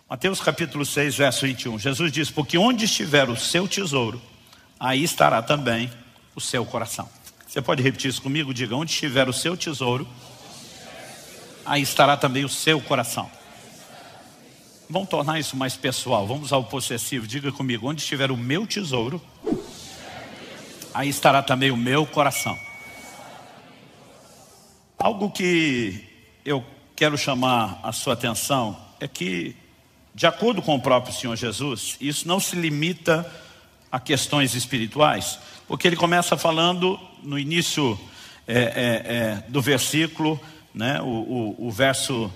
Mateus capítulo 6, verso 21. Jesus diz: porque onde estiver o seu tesouro, aí estará também o seu coração. Você pode repetir isso comigo? Diga: onde estiver o seu tesouro, aí estará também o seu coração. Vamos tornar isso mais pessoal. Vamos ao possessivo. Diga comigo: onde estiver o meu tesouro, aí estará também o meu coração. Algo que eu quero chamar a sua atenção é que, de acordo com o próprio Senhor Jesus, isso não se limita a questões espirituais, porque ele começa falando no início do versículo, né, os versos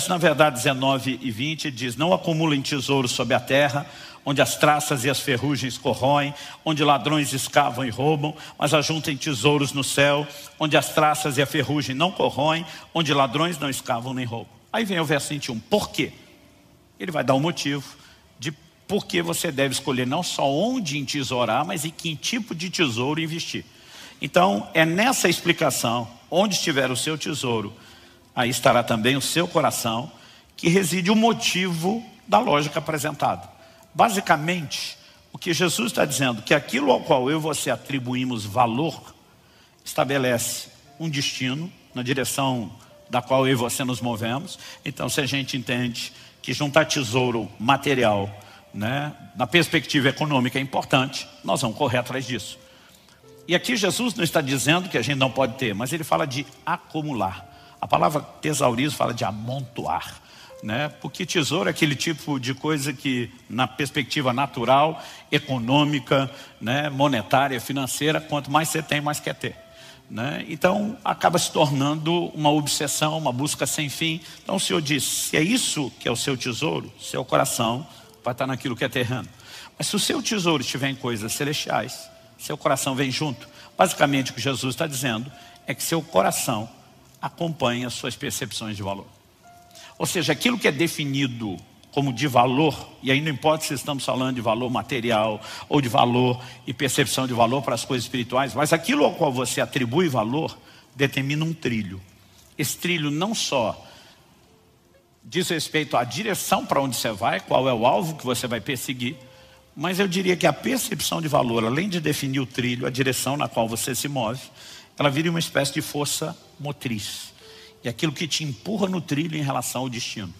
na verdade 19 e 20 diz: não acumulem tesouros sobre a terra, onde as traças e as ferrugens corroem, onde ladrões escavam e roubam, mas ajuntem tesouros no céu, onde as traças e a ferrugem não corroem, onde ladrões não escavam nem roubam. Aí vem o verso 21, por quê? Ele vai dar um motivo de por que você deve escolher não só onde entesourar, mas em que tipo de tesouro investir. Então, é nessa explicação: onde estiver o seu tesouro, aí estará também o seu coração, que reside o motivo da lógica apresentada. Basicamente, o que Jesus está dizendo, que aquilo ao qual eu e você atribuímos valor, estabelece um destino na direção da qual eu e você nos movemos. Então, se a gente entende que juntar tesouro material, né, na perspectiva econômica é importante, nós vamos correr atrás disso. E aqui Jesus não está dizendo que a gente não pode ter, mas ele fala de acumular. A palavra tesaurismo fala de amontoar, né? Porque tesouro é aquele tipo de coisa que, na perspectiva natural, econômica, né, monetária, financeira, quanto mais você tem, mais quer ter, né? Então acaba se tornando uma obsessão, uma busca sem fim. Então o Senhor diz: se é isso que é o seu tesouro, seu coração vai estar naquilo que é terreno. Mas se o seu tesouro estiver em coisas celestiais, seu coração vem junto. Basicamente o que Jesus está dizendo é que seu coração acompanha as suas percepções de valor. Ou seja, aquilo que é definido como de valor, e aí não importa se estamos falando de valor material ou de valor e percepção de valor para as coisas espirituais, mas aquilo ao qual você atribui valor determina um trilho. Esse trilho não só diz respeito à direção para onde você vai, qual é o alvo que você vai perseguir, mas eu diria que a percepção de valor, além de definir o trilho, a direção na qual você se move, ela vira uma espécie de força motriz. É aquilo que te empurra no trilho em relação ao destino,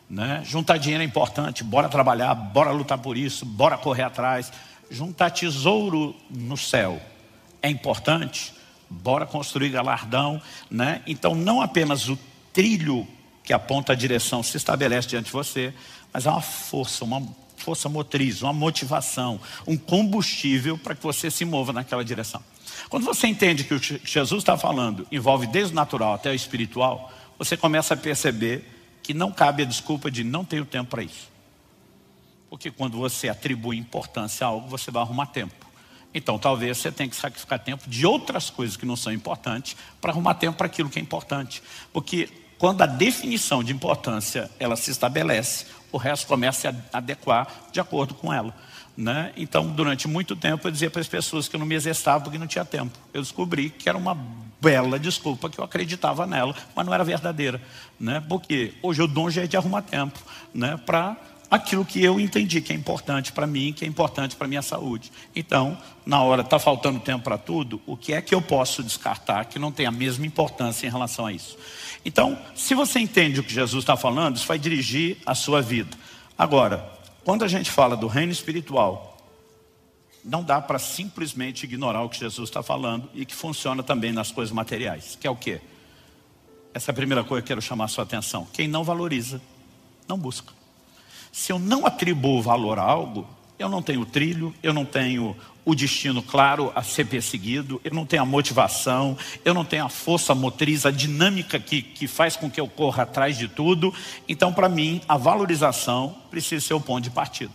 né? Juntar dinheiro é importante, bora trabalhar, bora lutar por isso, bora correr atrás. Juntar tesouro no céu é importante, bora construir galardão, né? Então não apenas o trilho que aponta a direção se estabelece diante de você, mas é uma força motriz, uma motivação, um combustível para que você se mova naquela direção. Quando você entende que o que Jesus está falando envolve desde o natural até o espiritual, você começa a perceber que não cabe a desculpa de não tenho tempo para isso. Porque quando você atribui importância a algo, você vai arrumar tempo. Então talvez você tenha que sacrificar tempo de outras coisas que não são importantes para arrumar tempo para aquilo que é importante. Porque quando a definição de importância ela se estabelece, o resto começa a adequar de acordo com ela, né? Então durante muito tempo eu dizia para as pessoas que eu não me exercitava porque não tinha tempo. Eu descobri que era uma bela desculpa, que eu acreditava nela, mas não era verdadeira, né? Porque hoje o dom já é de arrumar tempo, né, para aquilo que eu entendi que é importante para mim, que é importante para a minha saúde. Então, na hora está faltando tempo para tudo, o que é que eu posso descartar que não tem a mesma importância em relação a isso? Então, se você entende o que Jesus está falando, isso vai dirigir a sua vida. Agora, quando a gente fala do reino espiritual, não dá para simplesmente ignorar o que Jesus está falando e que funciona também nas coisas materiais. Que é o quê? Essa é a primeira coisa que eu quero chamar a sua atenção. Quem não valoriza, não busca. Se eu não atribuo valor a algo, eu não tenho o trilho, eu não tenho o destino claro a ser perseguido, eu não tenho a motivação, eu não tenho a força motriz, a dinâmica que faz com que eu corra atrás de tudo. Então, para mim, a valorização precisa ser o ponto de partida.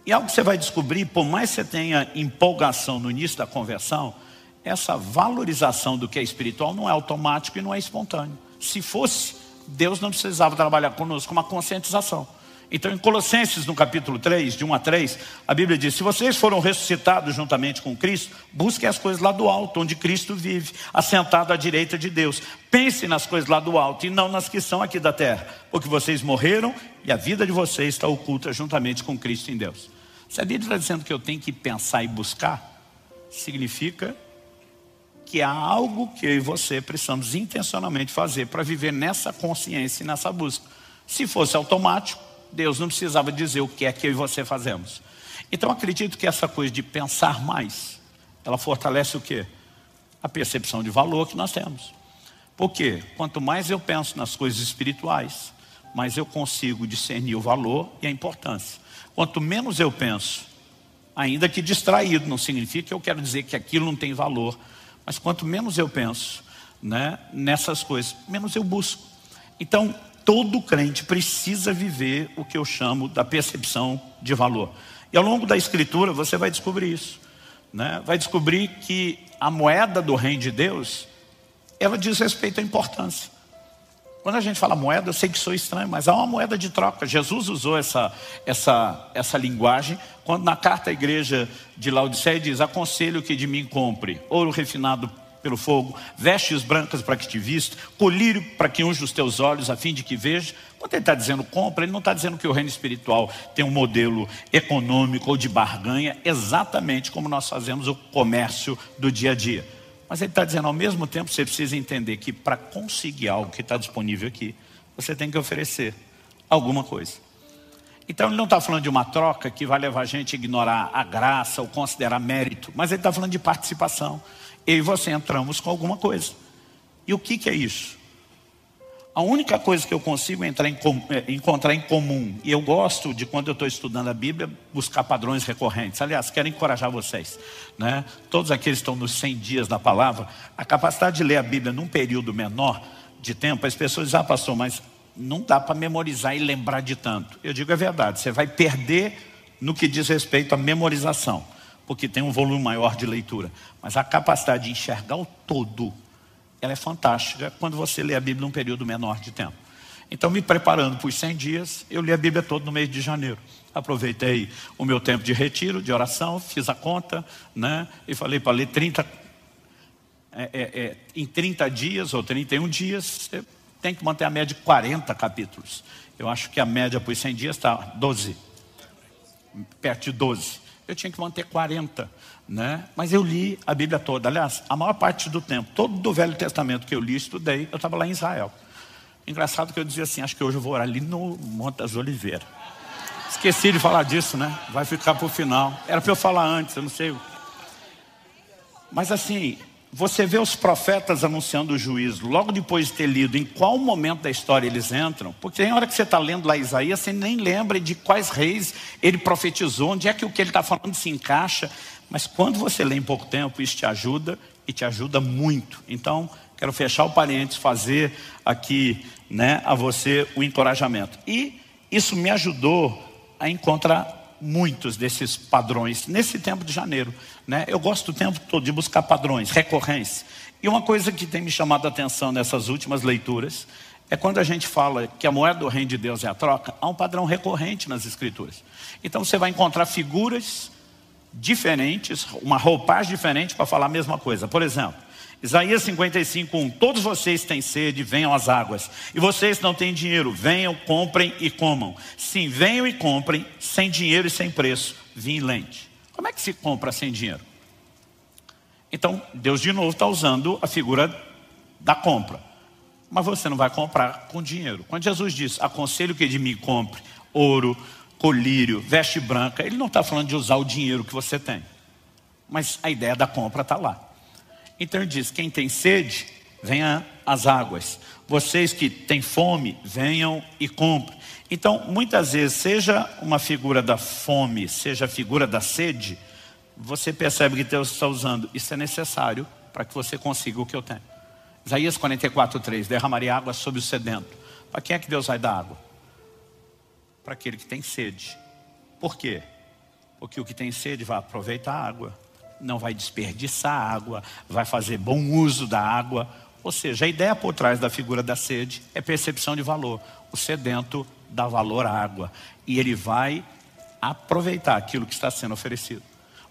E algo que você vai descobrir, por mais que você tenha empolgação no início da conversão, essa valorização do que é espiritual não é automático e não é espontâneo. Se fosse, Deus não precisava trabalhar conosco com uma conscientização. Então em Colossenses, no capítulo 3, de 1 a 3, a Bíblia diz: se vocês foram ressuscitados juntamente com Cristo, busquem as coisas lá do alto, onde Cristo vive, assentado à direita de Deus. Pensem nas coisas lá do alto e não nas que são aqui da terra, porque vocês morreram e a vida de vocês está oculta juntamente com Cristo em Deus. Se a Bíblia está dizendo que eu tenho que pensar e buscar, significa que há algo que eu e você precisamos intencionalmente fazer para viver nessa consciência e nessa busca. Se fosse automático, Deus não precisava dizer o que é que eu e você fazemos. Então acredito que essa coisa de pensar mais, ela fortalece o quê? A percepção de valor que nós temos. Porque quanto mais eu penso nas coisas espirituais, mais eu consigo discernir o valor e a importância. Quanto menos eu penso, ainda que distraído, não significa que eu quero dizer que aquilo não tem valor, mas quanto menos eu penso, né, nessas coisas, menos eu busco. Então todo crente precisa viver o que eu chamo da percepção de valor. E ao longo da Escritura você vai descobrir isso, né? Vai descobrir que a moeda do reino de Deus, ela diz respeito à importância. Quando a gente fala moeda, eu sei que sou estranho, mas há uma moeda de troca. Jesus usou essa linguagem quando na carta à igreja de Laodiceia diz: aconselho que de mim compre ouro refinado pelo fogo, vestes brancas para que te vista, colírio para que unja os teus olhos, a fim de que veja. Quando ele está dizendo compra, ele não está dizendo que o reino espiritual tem um modelo econômico ou de barganha, exatamente como nós fazemos o comércio do dia a dia. Mas ele está dizendo, ao mesmo tempo, você precisa entender que para conseguir algo que está disponível aqui, você tem que oferecer alguma coisa. Então ele não está falando de uma troca que vai levar a gente a ignorar a graça ou considerar mérito, mas ele está falando de participação. Eu e você entramos com alguma coisa. E o que é isso? A única coisa que eu consigo encontrar em comum, e eu gosto de, quando eu estou estudando a Bíblia, buscar padrões recorrentes. Aliás, quero encorajar vocês, né? Todos aqueles que estão nos 100 dias da palavra, a capacidade de ler a Bíblia num período menor de tempo, as pessoas dizem: ah, pastor, mas não dá para memorizar e lembrar de tanto. Eu digo, é verdade, você vai perder no que diz respeito à memorização, porque tem um volume maior de leitura. Mas a capacidade de enxergar o todo, ela é fantástica quando você lê a Bíblia num período menor de tempo. Então, me preparando para os 100 dias, eu li a Bíblia toda no mês de janeiro. Aproveitei o meu tempo de retiro, de oração, fiz a conta, né? E falei para ler 30, em 30 dias ou 31 dias, você tem que manter a média de 40 capítulos. Eu acho que a média para os 100 dias está 12, perto de 12. Eu tinha que manter 40, né? Mas eu li a Bíblia toda. Aliás, a maior parte do tempo, todo do Velho Testamento que eu li, estudei, eu estava lá em Israel. Engraçado que eu dizia assim, acho que hoje eu vou orar ali no Monte das Oliveiras. Esqueci de falar disso, né? Vai ficar para o final. Era para eu falar antes, eu não sei. Mas assim, você vê os profetas anunciando o juízo, logo depois de ter lido em qual momento da história eles entram, porque tem hora que você está lendo lá Isaías, você nem lembra de quais reis ele profetizou, onde é que o que ele está falando se encaixa. Mas quando você lê em pouco tempo, isso te ajuda e te ajuda muito. Então, quero fechar o parênteses, fazer aqui, né, a você o encorajamento. E isso me ajudou a encontrar muitos desses padrões nesse tempo de janeiro, né? Eu gosto o tempo todo de buscar padrões, recorrência. E uma coisa que tem me chamado a atenção nessas últimas leituras é quando a gente fala que a moeda do reino de Deus é a troca, há um padrão recorrente nas Escrituras. Então você vai encontrar figuras diferentes, uma roupagem diferente para falar a mesma coisa. Por exemplo, Isaías 55:1, todos vocês têm sede, venham às águas. E vocês não têm dinheiro, venham, comprem e comam. Sim, venham e comprem, sem dinheiro e sem preço, vinho e leite. Como é que se compra sem dinheiro? Então, Deus de novo está usando a figura da compra. Mas você não vai comprar com dinheiro. Quando Jesus diz, aconselho que de mim compre ouro, colírio, veste branca, ele não está falando de usar o dinheiro que você tem. Mas a ideia da compra está lá. Então ele diz, quem tem sede, venha às águas. Vocês que têm fome, venham e comprem. Então, muitas vezes, seja uma figura da fome, seja a figura da sede, você percebe que Deus está usando. Isso é necessário para que você consiga o que eu tenho. Isaías 44:3, derramaria água sobre o sedento. Para quem é que Deus vai dar água? Para aquele que tem sede. Por quê? Porque o que tem sede vai aproveitar a água, não vai desperdiçar a água, vai fazer bom uso da água. Ou seja, a ideia por trás da figura da sede é percepção de valor. O sedento dar valor à água. E ele vai aproveitar aquilo que está sendo oferecido.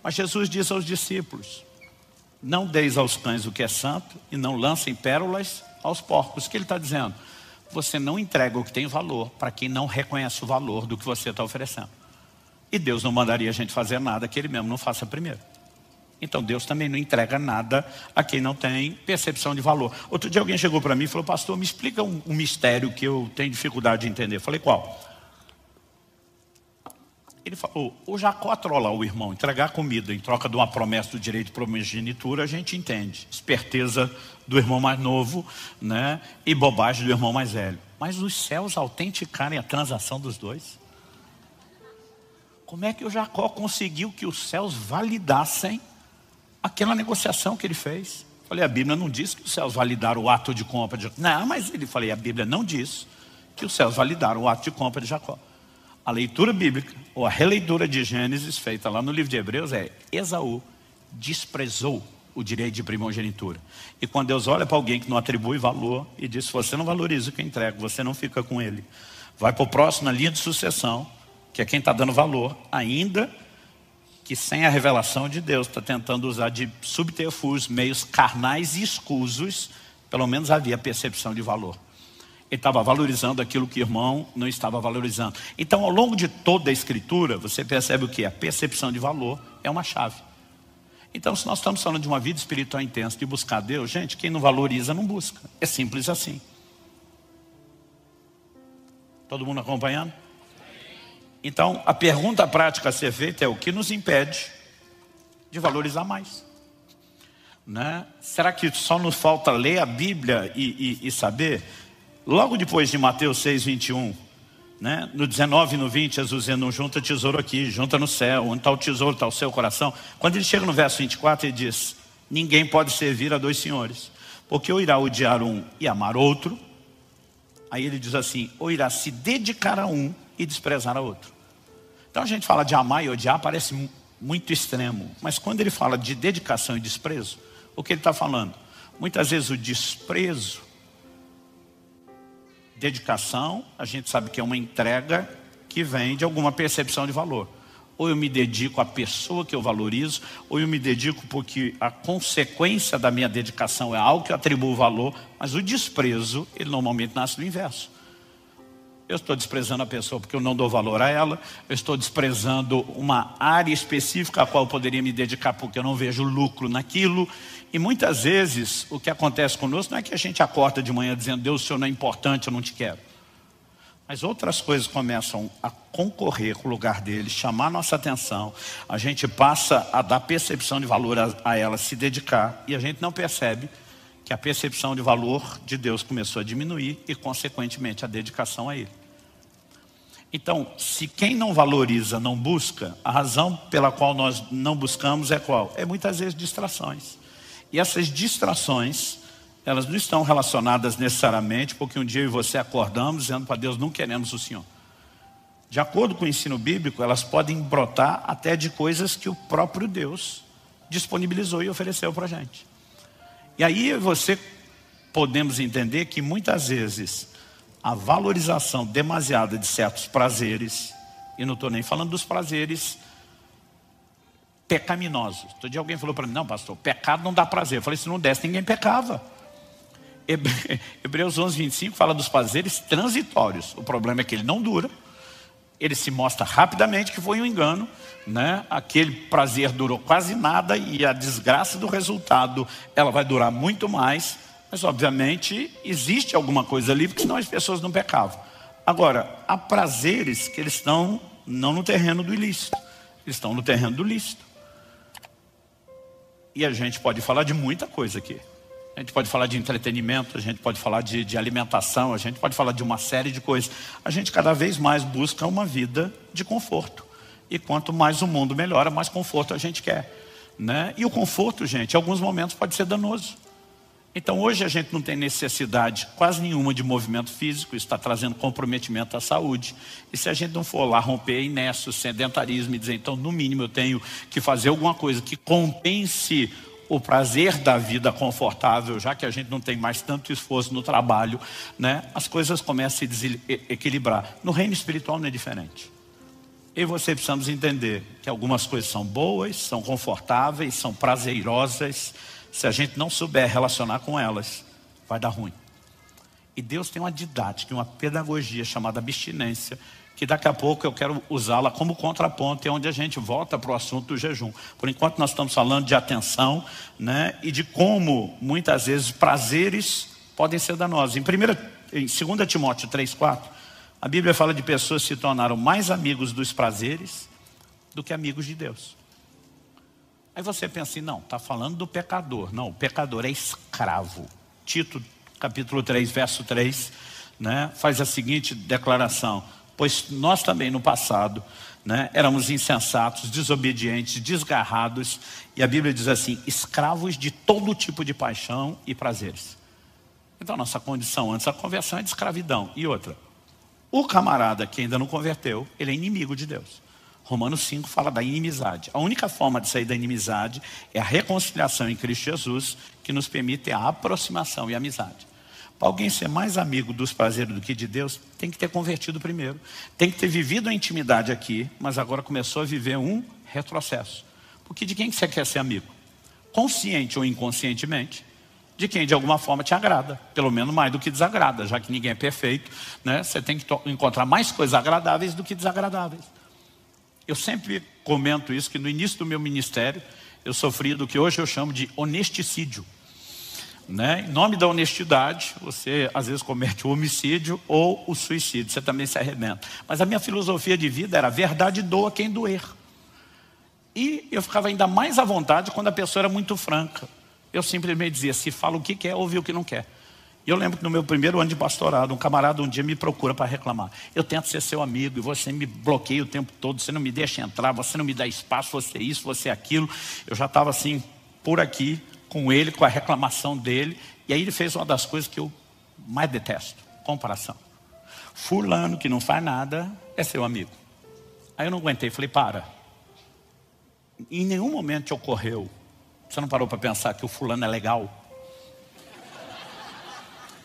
Mas Jesus diz aos discípulos: não deis aos cães o que é santo e não lancem pérolas aos porcos. O que ele está dizendo? Você não entrega o que tem valor para quem não reconhece o valor do que você está oferecendo. E Deus não mandaria a gente fazer nada que ele mesmo não faça primeiro. Então Deus também não entrega nada a quem não tem percepção de valor. Outro dia alguém chegou para mim e falou: pastor, me explica um mistério que eu tenho dificuldade de entender. Eu falei: qual? Ele falou: o Jacó trollar o irmão, entregar comida em troca de uma promessa do direito de primogenitura, a gente entende. Esperteza do irmão mais novo, né? E bobagem do irmão mais velho. Mas os céus autenticarem a transação dos dois? Como é que o Jacó conseguiu que os céus validassem aquela negociação que ele fez? Falei: a Bíblia não diz que os céus validaram o ato de compra de Jacó. Não, mas ele falei: a Bíblia não diz que os céus validaram o ato de compra de Jacó. A leitura bíblica, ou a releitura de Gênesis, feita lá no livro de Hebreus, é: Esaú desprezou o direito de primogenitura. E quando Deus olha para alguém que não atribui valor e diz: se você não valoriza o que entrega, você não fica com ele, vai para o próximo na linha de sucessão, que é quem está dando valor, ainda que sem a revelação de Deus, está tentando usar de subterfúgios, meios carnais e escusos, pelo menos havia percepção de valor. Ele estava valorizando aquilo que o irmão não estava valorizando. Então, ao longo de toda a Escritura, você percebe o que? A percepção de valor é uma chave. Então, se nós estamos falando de uma vida espiritual intensa, de buscar Deus, gente, quem não valoriza não busca. É simples assim. Todo mundo acompanhando? Então, a pergunta prática a ser feita é: o que nos impede de valorizar mais? Né? Será que só nos falta ler a Bíblia e saber? Logo depois de Mateus 6, 21, né? No 19 e no 20, Jesus dizendo: não junta tesouro aqui, junta no céu. Onde está o tesouro, está o seu coração. Quando ele chega no verso 24, ele diz: ninguém pode servir a dois senhores, porque ou irá odiar um e amar outro. Aí ele diz assim: ou irá se dedicar a um e desprezar a outro. Então a gente fala de amar e odiar, parece muito extremo. Mas quando ele fala de dedicação e desprezo, o que ele está falando? Muitas vezes o desprezo, dedicação, a gente sabe que é uma entrega que vem de alguma percepção de valor. Ou eu me dedico à pessoa que eu valorizo, ou eu me dedico porque a consequência da minha dedicação é algo que eu atribuo valor. Mas o desprezo, ele normalmente nasce do inverso. Eu estou desprezando a pessoa porque eu não dou valor a ela. Eu estou desprezando uma área específica a qual eu poderia me dedicar porque eu não vejo lucro naquilo. E muitas vezes o que acontece conosco não é que a gente acorda de manhã dizendo: Deus, o Senhor não é importante, eu não te quero. Mas outras coisas começam a concorrer com o lugar deles, chamar nossa atenção. A gente passa a dar percepção de valor a ela, se dedicar. E a gente não percebe que a percepção de valor de Deus começou a diminuir e, consequentemente, a dedicação a Ele. Então, se quem não valoriza não busca, a razão pela qual nós não buscamos é qual? É muitas vezes distrações. E essas distrações, elas não estão relacionadas necessariamente porque um dia eu e você acordamos dizendo para Deus: não queremos o Senhor. De acordo com o ensino bíblico, elas podem brotar até de coisas que o próprio Deus disponibilizou e ofereceu para a gente. E aí você podemos entender que muitas vezes a valorização demasiada de certos prazeres, e não estou nem falando dos prazeres pecaminosos. Outro dia alguém falou para mim: não, pastor, pecado não dá prazer. Eu falei: se não desse, ninguém pecava. Hebreus 11, 25 fala dos prazeres transitórios. O problema é que ele não dura. Ele se mostra rapidamente que foi um engano, né? Aquele prazer durou quase nada e a desgraça do resultado, ela vai durar muito mais. Mas obviamente existe alguma coisa ali, porque senão as pessoas não pecavam. Agora, há prazeres que eles estão não no terreno do ilícito, eles estão no terreno do lícito. E a gente pode falar de muita coisa aqui. A gente pode falar de entretenimento, a gente pode falar de alimentação, a gente pode falar de uma série de coisas. A gente cada vez mais busca uma vida de conforto. E quanto mais o mundo melhora, mais conforto a gente quer, né? E o conforto, gente, em alguns momentos pode ser danoso. Então hoje a gente não tem necessidade quase nenhuma de movimento físico. Isso está trazendo comprometimento à saúde. E se a gente não for lá romper a inércia, o sedentarismo e dizer: então no mínimo eu tenho que fazer alguma coisa que compense o prazer da vida confortável, já que a gente não tem mais tanto esforço no trabalho, né? As coisas começam a se desequilibrar. No reino espiritual não é diferente. Eu e você precisamos entender que algumas coisas são boas, são confortáveis, são prazerosas. Se a gente não souber relacionar com elas, vai dar ruim. E Deus tem uma didática, uma pedagogia chamada abstinência, que daqui a pouco eu quero usá-la como contraponto, é onde a gente volta para o assunto do jejum. Por enquanto nós estamos falando de atenção, né, e de como muitas vezes prazeres podem ser danosos. Em 2 Timóteo 3,4, a Bíblia fala de pessoas que se tornaram mais amigos dos prazeres do que amigos de Deus. Aí você pensa assim, não, está falando do pecador. Não, o pecador é escravo. Tito capítulo 3, verso 3, né, faz a seguinte declaração: pois nós também no passado, né, éramos insensatos, desobedientes, desgarrados, e a Bíblia diz assim, escravos de todo tipo de paixão e prazeres. Então nossa condição antes da conversão é de escravidão. E outra, o camarada que ainda não converteu, ele é inimigo de Deus. Romanos 5 fala da inimizade. A única forma de sair da inimizade é a reconciliação em Cristo Jesus, que nos permite a aproximação e a amizade. Para alguém ser mais amigo dos prazeres do que de Deus, tem que ter convertido primeiro. Tem que ter vivido a intimidade aqui, mas agora começou a viver um retrocesso. Porque de quem que você quer ser amigo? Consciente ou inconscientemente, de quem de alguma forma te agrada, pelo menos mais do que desagrada, já que ninguém é perfeito, né? Você tem que encontrar mais coisas agradáveis do que desagradáveis. Eu sempre comento isso, que no início do meu ministério, eu sofri do que hoje eu chamo de honesticídio, né? Em nome da honestidade, você às vezes comete o homicídio ou o suicídio, você também se arrebenta. Mas a minha filosofia de vida era: a verdade doa quem doer. E eu ficava ainda mais à vontade quando a pessoa era muito franca. Eu simplesmente dizia, se fala o que quer, ouve o que não quer. E eu lembro que no meu primeiro ano de pastorado, um camarada um dia me procura para reclamar. Eu tento ser seu amigo e você me bloqueia o tempo todo, você não me deixa entrar, você não me dá espaço, você isso, você aquilo. Eu já estava assim, por aqui, com ele, com a reclamação dele. E aí ele fez uma das coisas que eu mais detesto, comparação. Fulano, que não faz nada, é seu amigo. Aí eu não aguentei, falei, para. Em nenhum momento te ocorreu, você não parou para pensar que o fulano é legal?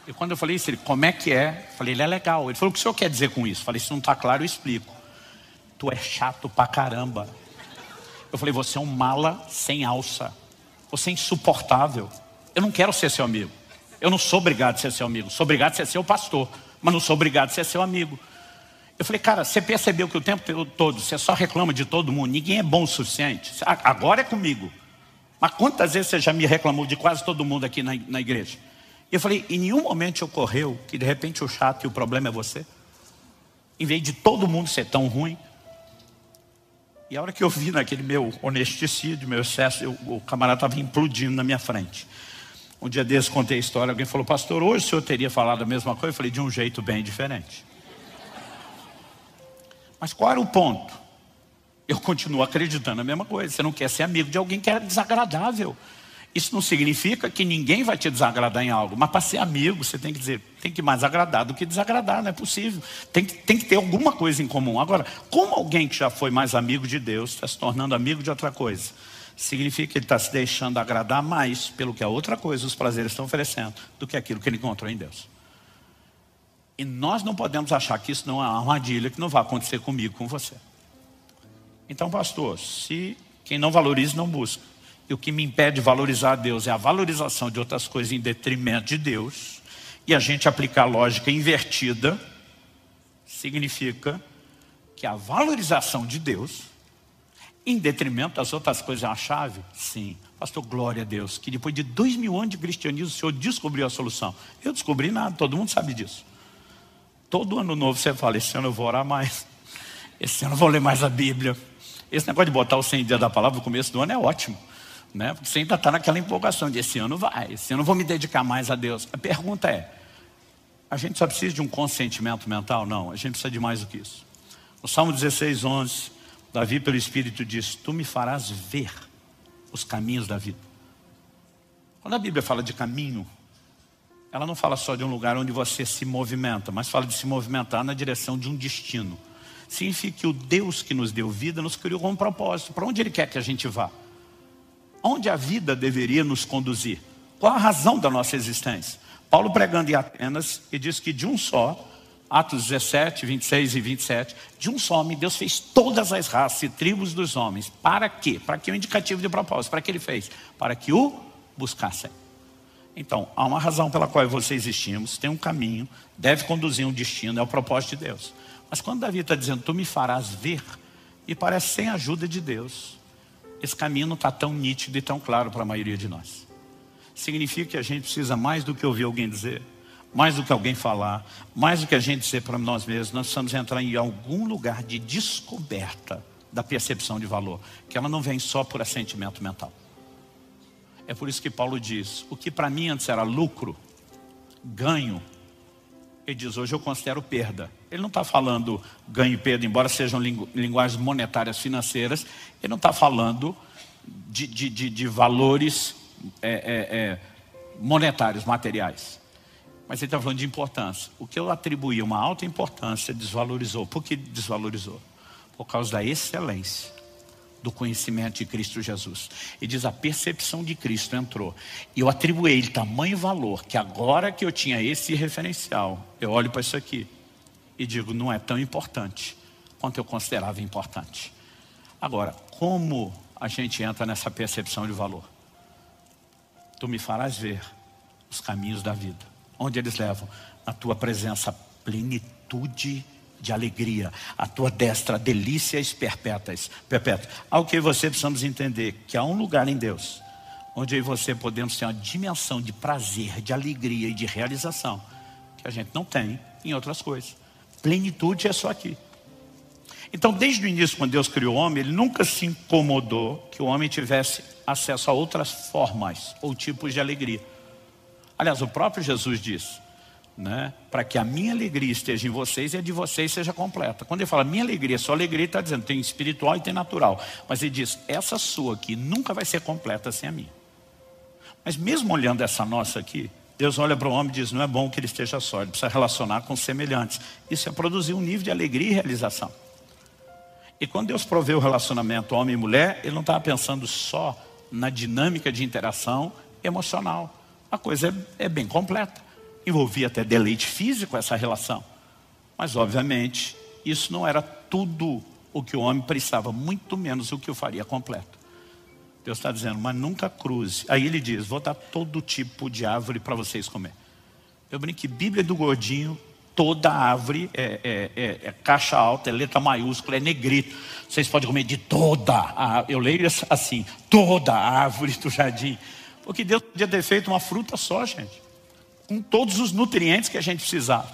E quando eu falei isso, ele, como é que é? Eu falei, ele é legal. Ele falou, o que o senhor quer dizer com isso? Eu falei, se não está claro, eu explico. Tu é chato pra caramba. Eu falei, você é um mala sem alça. Você é insuportável. Eu não quero ser seu amigo. Eu não sou obrigado a ser seu amigo. Sou obrigado a ser seu pastor, mas não sou obrigado a ser seu amigo. Eu falei, cara, você percebeu que o tempo todo você só reclama de todo mundo? Ninguém é bom o suficiente. Agora é comigo. Mas quantas vezes você já me reclamou de quase todo mundo aqui na igreja? Eu falei, em nenhum momento ocorreu que de repente o chato e o problema é você? Em vez de todo mundo ser tão ruim. E a hora que eu vi naquele meu honesticídio, meu excesso, o camarada estava implodindo na minha frente. Um dia desses contei a história, alguém falou, pastor, hoje o senhor teria falado a mesma coisa? Eu falei, de um jeito bem diferente. Mas qual era o ponto? Eu continuo acreditando na mesma coisa. Você não quer ser amigo de alguém que é desagradável. Isso não significa que ninguém vai te desagradar em algo. Mas para ser amigo, você tem que dizer, tem que mais agradar do que desagradar, não é possível. Tem que ter alguma coisa em comum. Agora, como alguém que já foi mais amigo de Deus está se tornando amigo de outra coisa? Significa que ele está se deixando agradar mais pelo que a outra coisa, os prazeres estão oferecendo, do que aquilo que ele encontrou em Deus. E nós não podemos achar que isso não é uma armadilha, que não vai acontecer comigo, com você. Então, pastor, se quem não valoriza, não busca. E o que me impede de valorizar a Deus é a valorização de outras coisas em detrimento de Deus. E a gente aplicar a lógica invertida, significa que a valorização de Deus, em detrimento das outras coisas, é uma chave? Sim. Pastor, glória a Deus, que depois de 2000 anos de cristianismo, o senhor descobriu a solução. Eu descobri nada, todo mundo sabe disso. Todo ano novo você fala, esse ano eu vou orar mais. Esse ano eu vou ler mais a Bíblia. Esse negócio de botar os 100 dias da palavra no começo do ano é ótimo, né? Porque você ainda está naquela empolgação de esse ano vai, esse ano eu vou me dedicar mais a Deus. A pergunta é, a gente só precisa de um consentimento mental? Não, a gente precisa de mais do que isso. No Salmo 16, 11, Davi pelo Espírito diz, tu me farás ver os caminhos da vida. Quando a Bíblia fala de caminho, ela não fala só de um lugar onde você se movimenta, mas fala de se movimentar na direção de um destino. Significa que o Deus que nos deu vida nos criou com um propósito. Para onde Ele quer que a gente vá? onde a vida deveria nos conduzir. Qual a razão da nossa existência? Paulo pregando em Atenas, e diz que de um só, Atos 17, 26 e 27, de um só homem Deus fez todas as raças e tribos dos homens. Para quê? Para que o indicativo de propósito? Para que ele fez? Para que o buscassem. Então, há uma razão pela qual você existimos, tem um caminho, deve conduzir um destino, é o propósito de Deus. Mas quando Davi está dizendo, tu me farás ver, e parece sem a ajuda de Deus, esse caminho não está tão nítido e tão claro para a maioria de nós. Significa que a gente precisa mais do que ouvir alguém dizer, mais do que alguém falar, mais do que a gente dizer para nós mesmos. Nós precisamos entrar em algum lugar de descoberta da percepção de valor, que ela não vem só por assentimento mental. É por isso que Paulo diz, o que para mim antes era lucro, ganho, ele diz, hoje eu considero perda. Ele não está falando ganho e perda, embora sejam linguagens monetárias financeiras, ele não está falando de valores monetários, materiais. Mas ele está falando de importância. O que eu atribuía uma alta importância desvalorizou. Por que desvalorizou? Por causa da excelência do conhecimento de Cristo Jesus. E diz, a percepção de Cristo entrou. E eu atribuí ele tamanho valor, que agora que eu tinha esse referencial, eu olho para isso aqui e digo, não é tão importante quanto eu considerava importante. Agora, como a gente entra nessa percepção de valor? Tu me farás ver os caminhos da vida. Onde eles levam? Na tua presença, plenitude de alegria, a tua destra, delícias perpétuas. Ao que você precisamos entender que há um lugar em Deus onde eu e você podemos ter uma dimensão de prazer, de alegria e de realização que a gente não tem em outras coisas. Plenitude é só aqui. Então, desde o início, quando Deus criou o homem, ele nunca se incomodou que o homem tivesse acesso a outras formas ou tipos de alegria. Aliás, o próprio Jesus diz, né, para que a minha alegria esteja em vocês e a de vocês seja completa. Quando ele fala minha alegria, sua alegria, ele está dizendo, tem espiritual e tem natural. Mas ele diz, essa sua aqui nunca vai ser completa sem a minha. Mas mesmo olhando essa nossa aqui, Deus olha para o homem e diz, não é bom que ele esteja só, ele precisa relacionar com semelhantes. Isso é produzir um nível de alegria e realização. E quando Deus proveu o relacionamento homem e mulher, ele não estava pensando só na dinâmica de interação emocional. A coisa é bem completa. Envolvia até deleite físico essa relação. Mas obviamente, isso não era tudo o que o homem precisava, muito menos o que o faria completo. Deus está dizendo, mas nunca cruze. Aí ele diz, vou dar todo tipo de árvore para vocês comer. Eu brinco que Bíblia do Gordinho, toda árvore é caixa alta, é letra maiúscula, é negrito. Vocês podem comer de toda a, eu leio assim, toda a árvore do jardim. Porque Deus podia ter feito uma fruta só, gente. Com todos os nutrientes que a gente precisava.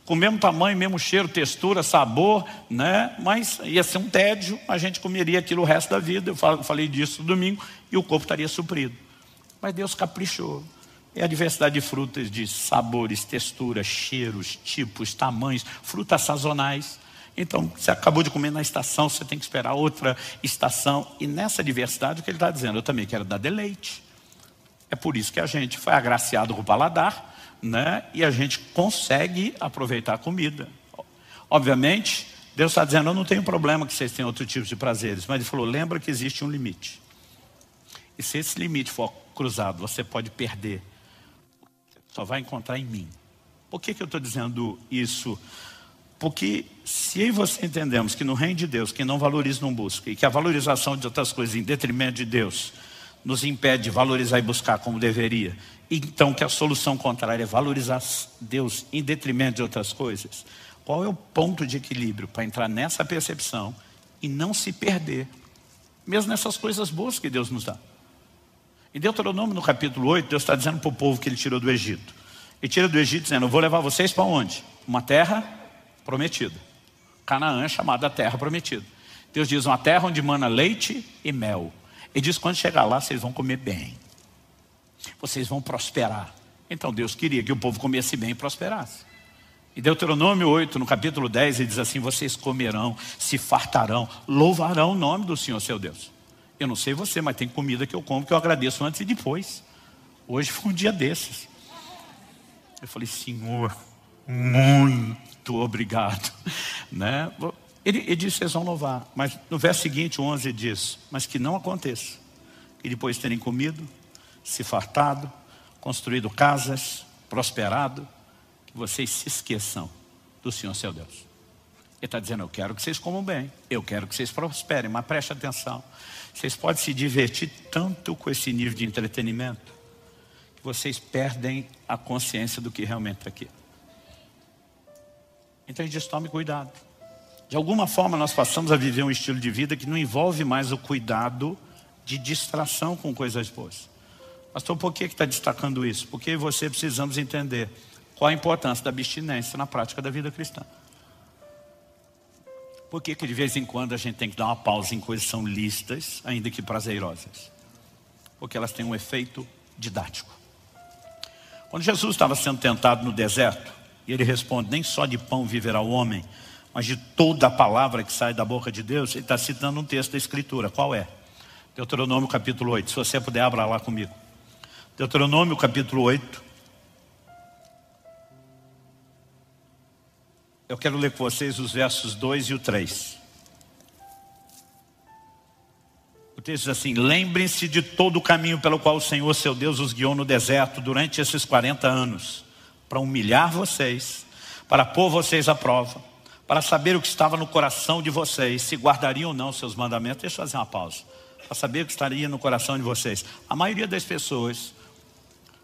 Com o mesmo tamanho, mesmo cheiro, textura, sabor, né? Mas ia ser um tédio, a gente comeria aquilo o resto da vida. Eu falei disso no domingo e o corpo estaria suprido. Mas Deus caprichou. É a diversidade de frutas, de sabores, texturas, cheiros, tipos, tamanhos, frutas sazonais. Então, você acabou de comer na estação, você tem que esperar outra estação. E nessa diversidade, o que ele está dizendo? Eu também quero dar deleite. É por isso que a gente foi agraciado com o paladar, né? E a gente consegue aproveitar a comida. Obviamente, Deus está dizendo, eu não tenho problema que vocês tenham outro tipo de prazeres. Mas ele falou, lembra que existe um limite. E se esse limite for cruzado, você pode perder. Só vai encontrar em mim. Por que eu estou dizendo isso? Porque se eu e você entendemos que no reino de Deus, quem não valoriza não busca, e que a valorização de outras coisas em detrimento de Deus nos impede de valorizar e buscar como deveria, então que a solução contrária é valorizar Deus em detrimento de outras coisas, qual é o ponto de equilíbrio para entrar nessa percepção e não se perder, mesmo nessas coisas boas que Deus nos dá? Em Deuteronômio, no capítulo 8, Deus está dizendo para o povo que ele tirou do Egito. Ele tira do Egito dizendo, eu vou levar vocês para onde? Uma terra prometida. Canaã, chamada terra prometida. Deus diz, uma terra onde mana leite e mel. Ele diz, quando chegar lá, vocês vão comer bem. Vocês vão prosperar. Então Deus queria que o povo comesse bem e prosperasse. Em Deuteronômio 8, no capítulo 10, ele diz assim, vocês comerão, se fartarão, louvarão o nome do Senhor seu Deus. Eu não sei você, mas tem comida que eu como que eu agradeço antes e depois. Hoje foi um dia desses. Eu falei, Senhor, muito obrigado. Né? Ele disse, vocês vão louvar. Mas no verso seguinte, o 11 diz, mas que não aconteça e depois de terem comido, se fartado, construído casas, prosperado, que vocês se esqueçam do Senhor seu Deus. Ele está dizendo, eu quero que vocês comam bem, eu quero que vocês prosperem, mas preste atenção. Vocês podem se divertir tanto com esse nível de entretenimento, que vocês perdem a consciência do que realmente está aqui. Então ele diz, tome cuidado. De alguma forma nós passamos a viver um estilo de vida que não envolve mais o cuidado de distração com coisas boas. Pastor, por que está destacando isso? Porque eu e você precisamos entender qual a importância da abstinência na prática da vida cristã. Por que de vez em quando a gente tem que dar uma pausa em coisas que são lícitas, ainda que prazerosas? Porque elas têm um efeito didático. Quando Jesus estava sendo tentado no deserto, e ele responde, nem só de pão viverá o homem, mas de toda a palavra que sai da boca de Deus, ele está citando um texto da Escritura. Qual é? Deuteronômio capítulo 8. Se você puder, abra lá comigo. Deuteronômio capítulo 8. Eu quero ler com vocês os versos 2 e o 3. O texto diz assim, lembrem-se de todo o caminho pelo qual o Senhor, seu Deus, os guiou no deserto durante esses 40 anos, para humilhar vocês, para pôr vocês à prova, para saber o que estava no coração de vocês, se guardariam ou não os seus mandamentos. Deixa eu fazer uma pausa. Para saber o que estaria no coração de vocês. A maioria das pessoas,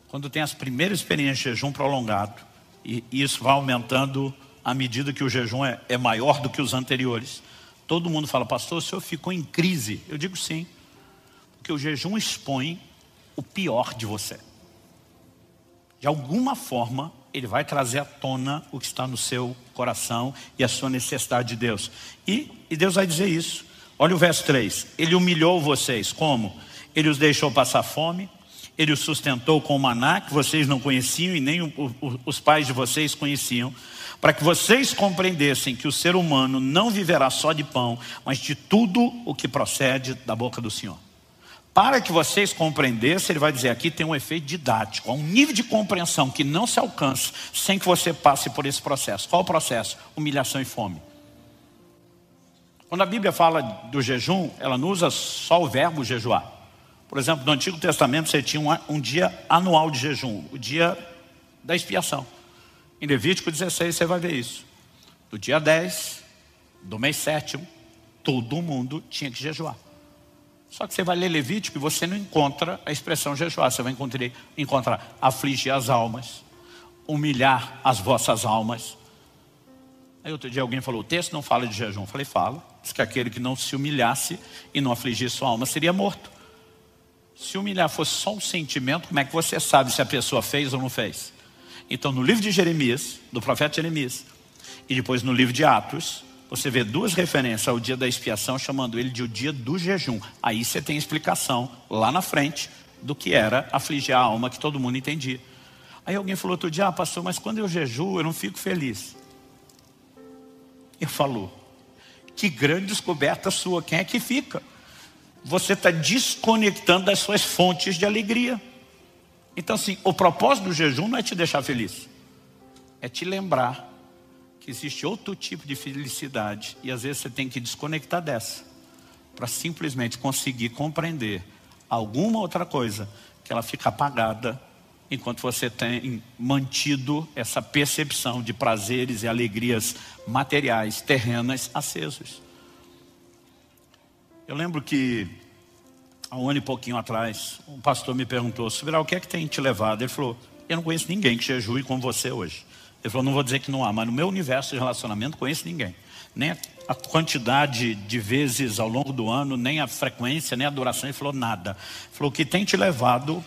quando tem as primeiras experiências de jejum prolongado, e isso vai aumentando à medida que o jejum é maior do que os anteriores, todo mundo fala, pastor, o senhor ficou em crise. Eu digo sim, porque o jejum expõe o pior de você. De alguma forma, ele vai trazer à tona o que está no seu coração e a sua necessidade de Deus. E Deus vai dizer isso. Olha o verso 3. Ele humilhou vocês. Como? Ele os deixou passar fome. Ele os sustentou com o maná que vocês não conheciam e nem os pais de vocês conheciam. Para que vocês compreendessem que o ser humano não viverá só de pão, mas de tudo o que procede da boca do Senhor. Para que vocês compreendessem, ele vai dizer aqui, tem um efeito didático. Há um nível de compreensão que não se alcança sem que você passe por esse processo. Qual o processo? Humilhação e fome. Quando a Bíblia fala do jejum, ela não usa só o verbo jejuar. Por exemplo, no Antigo Testamento você tinha um dia anual de jejum, o dia da expiação. Em Levítico 16 você vai ver isso. Do dia 10, do mês 7º, todo mundo tinha que jejuar. Só que você vai ler Levítico e você não encontra a expressão jejuar. Você vai encontrar afligir as almas, humilhar as vossas almas. Aí outro dia alguém falou, o texto não fala de jejum. Eu falei, fala. Diz que aquele que não se humilhasse e não afligisse sua alma seria morto. Se humilhar fosse só um sentimento, como é que você sabe se a pessoa fez ou não fez? Então no livro de Jeremias, do profeta Jeremias, e depois no livro de Atos, você vê duas referências ao dia da expiação, chamando ele de o dia do jejum. Aí você tem explicação lá na frente do que era afligir a alma, que todo mundo entendia. Aí alguém falou outro dia, pastor, mas quando eu jejuo eu não fico feliz. Ele falou, que grande descoberta sua, quem é que fica? Você está desconectando das suas fontes de alegria. Então assim, o propósito do jejum não é te deixar feliz, é te lembrar que existe outro tipo de felicidade. E às vezes você tem que desconectar dessa, para simplesmente conseguir compreender alguma outra coisa, que ela fica apagada, enquanto você tem mantido essa percepção de prazeres e alegrias materiais, terrenas, acesos. Eu lembro que há um ano e pouquinho atrás, um pastor me perguntou, Subirá, o que é que tem te levado? Ele falou, eu não conheço ninguém que jejue como você hoje. Ele falou, não vou dizer que não há, mas no meu universo de relacionamento conheço ninguém. Nem a quantidade de vezes ao longo do ano, nem a frequência, nem a duração. Ele falou, nada. Ele falou, o que tem te levado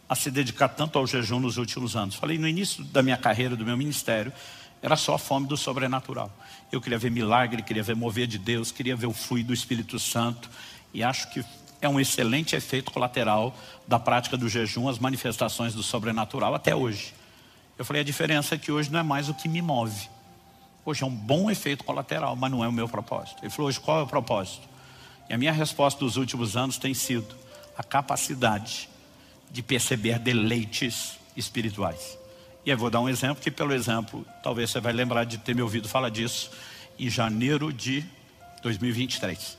a se dedicar tanto ao jejum nos últimos anos? Falei, no início da minha carreira, do meu ministério, era só a fome do sobrenatural. Eu queria ver milagre, queria ver mover de Deus, queria ver o fluir do Espírito Santo. E acho que é um excelente efeito colateral da prática do jejum, as manifestações do sobrenatural até hoje. Eu falei, a diferença é que hoje não é mais o que me move. Hoje é um bom efeito colateral, mas não é o meu propósito. Ele falou, hoje qual é o propósito? E a minha resposta dos últimos anos tem sido a capacidade de perceber deleites espirituais. E aí vou dar um exemplo, que pelo exemplo, talvez você vai lembrar de ter me ouvido falar disso em janeiro de 2023.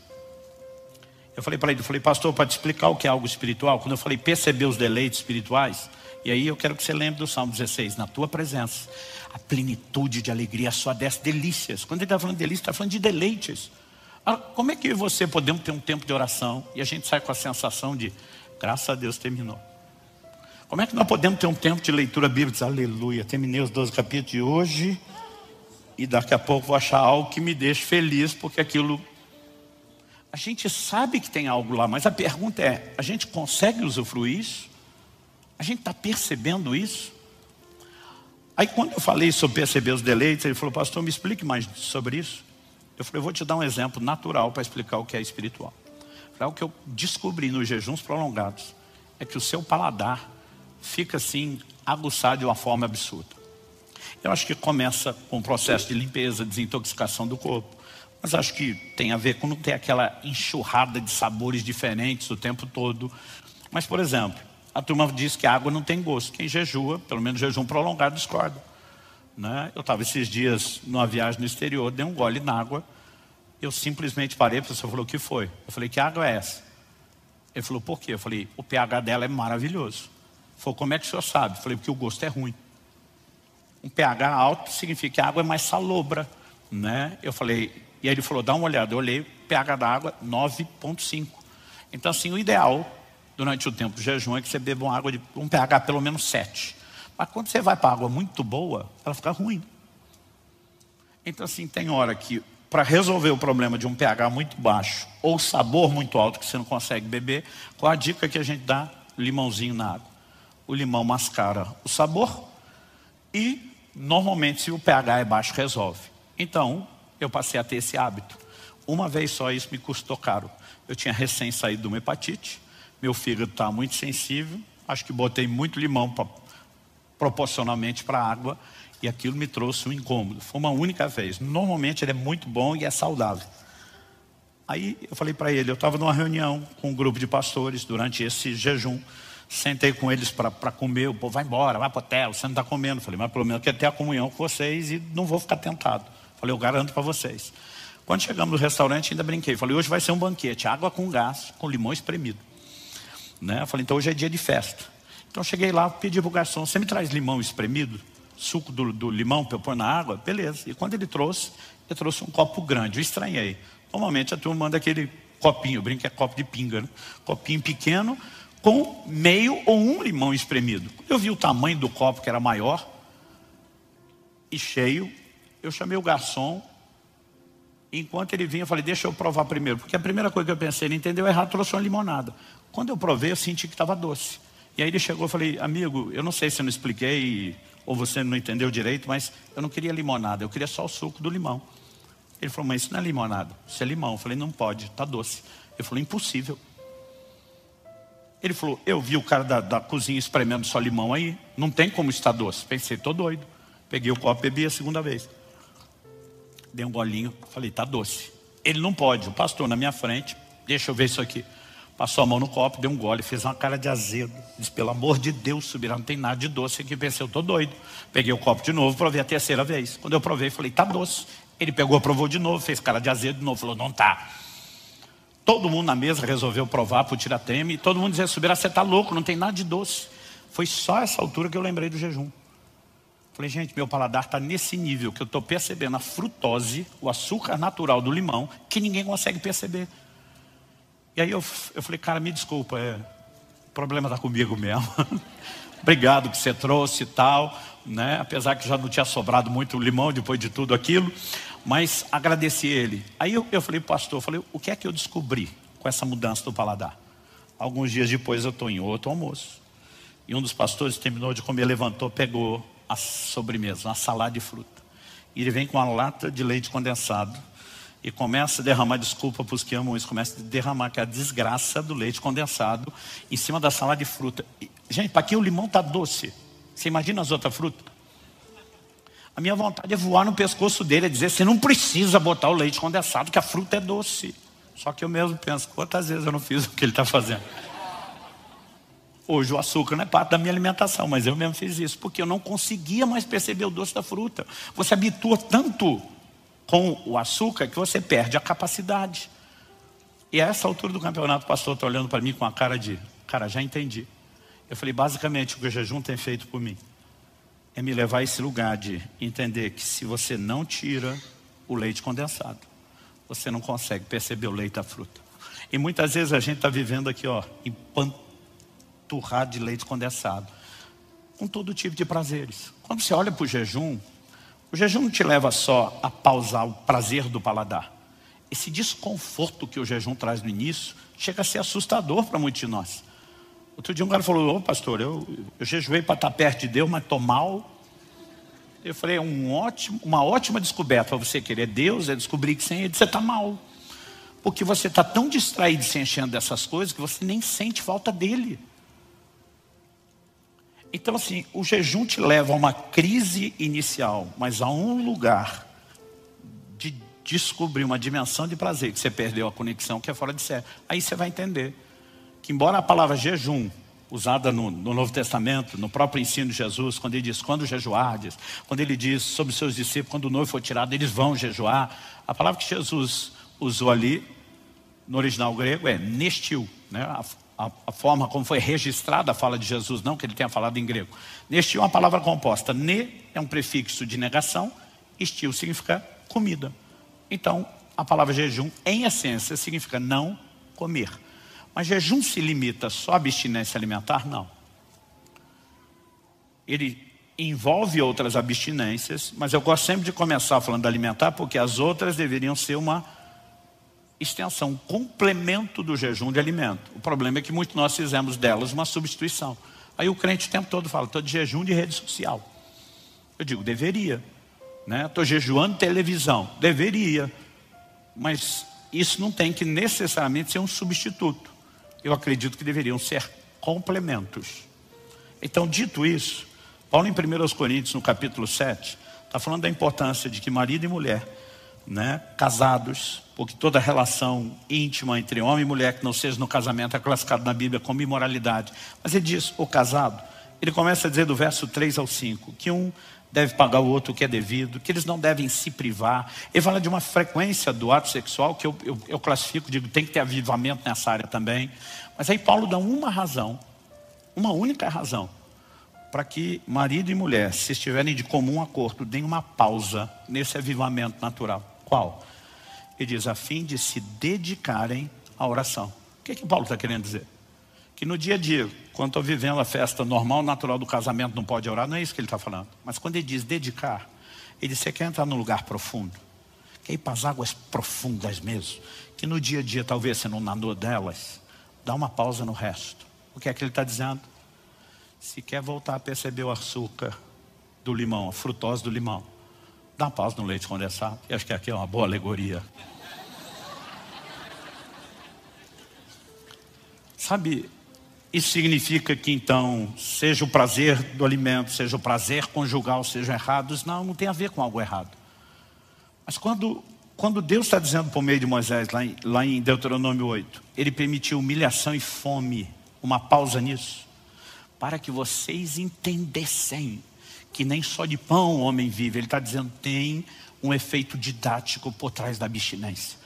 Eu falei para ele, pastor, para te explicar o que é algo espiritual, quando eu falei perceber os deleites espirituais, e aí eu quero que você lembre do Salmo 16, na tua presença, a plenitude de alegria só desce delícias. Quando ele está falando de delícias, está falando de deleites. Como é que eu e você podemos ter um tempo de oração e a gente sai com a sensação de, graças a Deus terminou? Como é que nós podemos ter um tempo de leitura bíblica? Diz, aleluia, terminei os 12 capítulos de hoje e daqui a pouco vou achar algo que me deixe feliz, porque aquilo... A gente sabe que tem algo lá, mas a pergunta é, a gente consegue usufruir isso? A gente está percebendo isso? Aí quando eu falei sobre perceber os deleites, ele falou, pastor, me explique mais sobre isso. Eu falei, eu vou te dar um exemplo natural para explicar o que é espiritual. O que eu descobri nos jejuns prolongados é que o seu paladar fica assim, aguçado de uma forma absurda. Eu acho que começa com um processo de limpeza, desintoxicação do corpo. Mas acho que tem a ver com não ter aquela enxurrada de sabores diferentes o tempo todo. Mas, por exemplo, a turma diz que a água não tem gosto. Quem jejua, pelo menos jejum prolongado, discorda, né? Eu estava esses dias numa viagem no exterior, dei um gole na água. Eu simplesmente parei, a pessoa falou, o que foi? Eu falei, que água é essa? Ele falou, por quê? Eu falei, o pH dela é maravilhoso. Ele falou, como é que o senhor sabe? Eu falei, porque o gosto é ruim. Um pH alto significa que a água é mais salobra, né? Eu falei... E aí ele falou, dá uma olhada. Eu olhei, pH da água 9,5. Então assim, o ideal durante o tempo do jejum é que você beba uma água de um pH pelo menos 7. Mas quando você vai para água muito boa, ela fica ruim. Então assim, tem hora que para resolver o problema de um pH muito baixo ou sabor muito alto que você não consegue beber, qual a dica que a gente dá? Limãozinho na água. O limão mascara o sabor e normalmente se o pH é baixo resolve. Então eu passei a ter esse hábito. Uma vez só isso me custou caro. Eu tinha recém saído de uma hepatite. Meu fígado está muito sensível. Acho que botei muito limão proporcionalmente para a água. E aquilo me trouxe um incômodo. Foi uma única vez. Normalmente ele é muito bom e é saudável. Aí eu falei para ele, eu estava numa reunião com um grupo de pastores durante esse jejum. Sentei com eles para comer. O povo vai embora, vai para o hotel, você não está comendo. Falei, mas pelo menos eu quero ter a comunhão com vocês e não vou ficar tentado. Falei, eu garanto para vocês. Quando chegamos no restaurante, ainda brinquei. Falei, hoje vai ser um banquete, água com gás, com limão espremido, né? Falei, então hoje é dia de festa. Então cheguei lá, pedi para o garçom, você me traz limão espremido? Suco do limão para eu pôr na água? Beleza. E quando ele trouxe um copo grande. Eu estranhei. Normalmente a turma manda aquele copinho, eu brinco que é copo de pinga, né? Copinho pequeno, com meio ou um limão espremido. Eu vi o tamanho do copo, que era maior e cheio. Eu chamei o garçom, enquanto ele vinha, eu falei, deixa eu provar primeiro. Porque a primeira coisa que eu pensei, ele entendeu errado, trouxe uma limonada. Quando eu provei, eu senti que estava doce. E aí ele chegou e falei, amigo, eu não sei se eu não expliquei, ou você não entendeu direito, mas eu não queria limonada, eu queria só o suco do limão. Ele falou, mas isso não é limonada, isso é limão. Eu falei, não pode, está doce. Ele falou, impossível. Ele falou, eu vi o cara da cozinha espremendo só limão aí, não tem como estar doce. Pensei, tô doido. Peguei o copo e bebi a segunda vez. Dei um golinho, falei, tá doce. Ele não pode, o pastor na minha frente, deixa eu ver isso aqui. Passou a mão no copo, deu um gole, fez uma cara de azedo. Disse, pelo amor de Deus, subirá, não tem nada de doce aqui. Pensei, eu tô doido. Peguei o copo de novo, provei a terceira vez. Quando eu provei, falei, tá doce. Ele pegou, provou de novo, fez cara de azedo de novo, falou, não tá. Todo mundo na mesa resolveu provar pro tiratema e todo mundo dizia, subirá, você tá louco, não tem nada de doce. Foi só essa altura que eu lembrei do jejum. Falei, gente, meu paladar está nesse nível que eu estou percebendo a frutose, o açúcar natural do limão, que ninguém consegue perceber. E aí eu falei, cara, me desculpa, o problema está comigo mesmo. Obrigado que você trouxe e tal, né? Apesar que já não tinha sobrado muito limão depois de tudo aquilo, mas agradeci ele. Aí eu falei, pastor, o que é que eu descobri com essa mudança do paladar? Alguns dias depois eu estou em outro almoço. E um dos pastores terminou de comer, levantou, pegou a sobremesa, uma salada de fruta. E ele vem com uma lata de leite condensado e começa a derramar, desculpa para os que amam isso, começa a derramar aquela desgraça do leite condensado em cima da salada de fruta. E, gente, para quem o limão está doce, você imagina as outras frutas? A minha vontade é voar no pescoço dele e dizer, você não precisa botar o leite condensado, que a fruta é doce. Só que eu mesmo penso, quantas vezes eu não fiz o que ele está fazendo? Hoje o açúcar não é parte da minha alimentação, mas eu mesmo fiz isso, porque eu não conseguia mais perceber o doce da fruta. Você habitua tanto com o açúcar que você perde a capacidade. E a essa altura do campeonato, o pastor está olhando para mim com a cara de, cara, já entendi. Eu falei, basicamente, o que o jejum tem feito por mim é me levar a esse lugar de entender que se você não tira o leite condensado, você não consegue perceber o leite da fruta. E muitas vezes a gente está vivendo aqui, ó, empanturrado de leite condensado, com todo tipo de prazeres. Quando você olha para o jejum não te leva só a pausar o prazer do paladar. Esse desconforto que o jejum traz no início chega a ser assustador para muitos de nós. Outro dia um cara falou, ô pastor, eu jejuei para estar perto de Deus, mas estou mal. Eu falei, uma ótima descoberta para você querer Deus, é descobrir que sem Ele você está mal. Porque você está tão distraído se enchendo dessas coisas que você nem sente falta dele. Então assim, o jejum te leva a uma crise inicial, mas a um lugar de descobrir uma dimensão de prazer, que você perdeu a conexão, que é fora de série. Aí você vai entender que embora a palavra jejum, usada no Novo Testamento, no próprio ensino de Jesus, quando ele diz, quando jejuardes, quando ele diz sobre os seus discípulos, quando o noivo for tirado, eles vão jejuar. A palavra que Jesus usou ali, no original grego, é nestiu, né? A forma como foi registrada a fala de Jesus, não que ele tenha falado em grego. Nestiu é uma palavra composta. Ne é um prefixo de negação, estil significa comida. Então, a palavra jejum, em essência, significa não comer. Mas jejum se limita só à abstinência alimentar? Não. Ele envolve outras abstinências, mas eu gosto sempre de começar falando da alimentar, porque as outras deveriam ser uma extensão, um complemento do jejum de alimento. O problema é que muitos de nós fizemos delas uma substituição. Aí o crente o tempo todo fala, estou de jejum de rede social. Eu digo, deveria. Estou jejuando televisão. Deveria. Mas isso não tem que necessariamente ser um substituto. Eu acredito que deveriam ser complementos. Então, dito isso, Paulo em 1 Coríntios, no capítulo 7, está falando da importância de que marido e mulher, casados, porque toda relação íntima entre homem e mulher que não seja no casamento é classificado na Bíblia como imoralidade. Mas ele diz, o casado, ele começa a dizer do verso 3 ao 5, que um deve pagar o outro o que é devido, que eles não devem se privar. Ele fala de uma frequência do ato sexual que eu classifico, digo, tem que ter avivamento nessa área também. Mas aí Paulo dá uma razão, uma única razão, para que marido e mulher, se estiverem de comum acordo, deem uma pausa nesse avivamento natural. Qual? Ele diz, a fim de se dedicarem à oração. O que Paulo está querendo dizer? Que no dia a dia, quando estou vivendo a festa normal, natural do casamento, não pode orar, não é isso que ele está falando. Mas quando ele diz dedicar, ele diz, você quer entrar num lugar profundo? Quer ir para as águas profundas mesmo? Que no dia a dia, talvez você não nadou delas, dá uma pausa no resto. O que é que ele está dizendo? Se quer voltar a perceber o açúcar do limão, a frutose do limão, dá uma pausa no leite condensado. Eu acho que aqui é uma boa alegoria. Sabe, isso significa que então, seja o prazer do alimento, seja o prazer conjugal, sejam errados, não tem a ver com algo errado. Mas quando Deus está dizendo por meio de Moisés, lá em Deuteronômio 8, ele permitiu humilhação e fome, uma pausa nisso, para que vocês entendessem que nem só de pão o homem vive. Ele está dizendo, tem um efeito didático por trás da abstinência.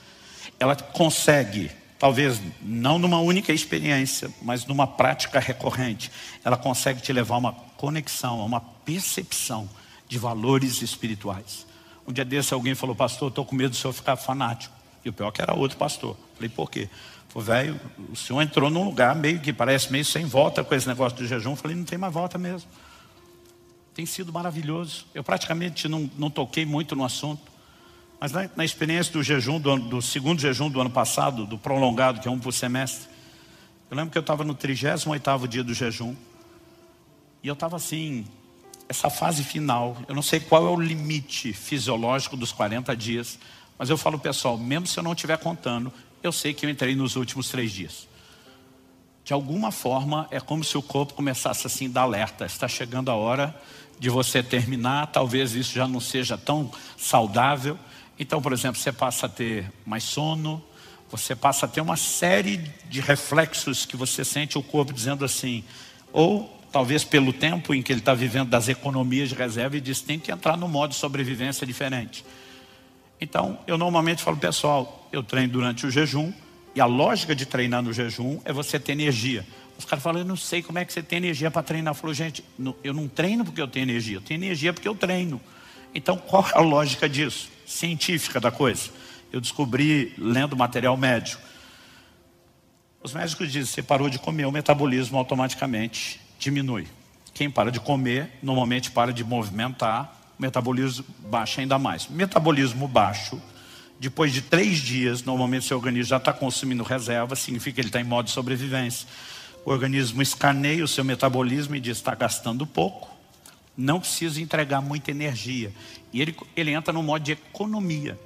Ela consegue, talvez não numa única experiência, mas numa prática recorrente, ela consegue te levar a uma conexão, a uma percepção de valores espirituais. Um dia desse alguém falou, pastor, estou com medo do senhor ficar fanático. E o pior que era outro pastor. Falei, por quê? Falei, velho, o senhor entrou num lugar meio que parece meio sem volta com esse negócio do jejum. Falei, não tem mais volta mesmo. Tem sido maravilhoso. Eu praticamente não toquei muito no assunto. Mas na experiência do jejum, do segundo jejum do ano passado, do prolongado, que é um por semestre, eu lembro que eu estava no 38º dia do jejum. E eu estava assim, essa fase final, eu não sei qual é o limite fisiológico dos 40 dias, mas eu falo, pessoal, mesmo se eu não estiver contando, eu sei que eu entrei nos últimos 3 dias. De alguma forma, é como se o corpo começasse assim, dar alerta. Está chegando a hora de você terminar, talvez isso já não seja tão saudável. Então, por exemplo, você passa a ter mais sono, você passa a ter uma série de reflexos que você sente o corpo dizendo assim, ou talvez pelo tempo em que ele está vivendo das economias de reserva, e diz, tem que entrar no modo de sobrevivência diferente. Então, eu normalmente falo, pessoal, eu treino durante o jejum, E a lógica de treinar no jejum é você ter energia. Os caras falam, eu não sei como é que você tem energia para treinar. Eu falo, gente, eu não treino porque eu tenho energia porque eu treino. Então qual é a lógica disso? Científica da coisa. Eu descobri lendo material médico. Os médicos dizem, você parou de comer, o metabolismo automaticamente diminui. Quem para de comer, normalmente para de movimentar, o metabolismo baixa ainda mais. Metabolismo baixo, depois de 3 dias, normalmente seu organismo já está consumindo reserva, significa que ele está em modo de sobrevivência. O organismo escaneia o seu metabolismo e diz, está gastando pouco, não precisa entregar muita energia. E ele entra no modo de economia.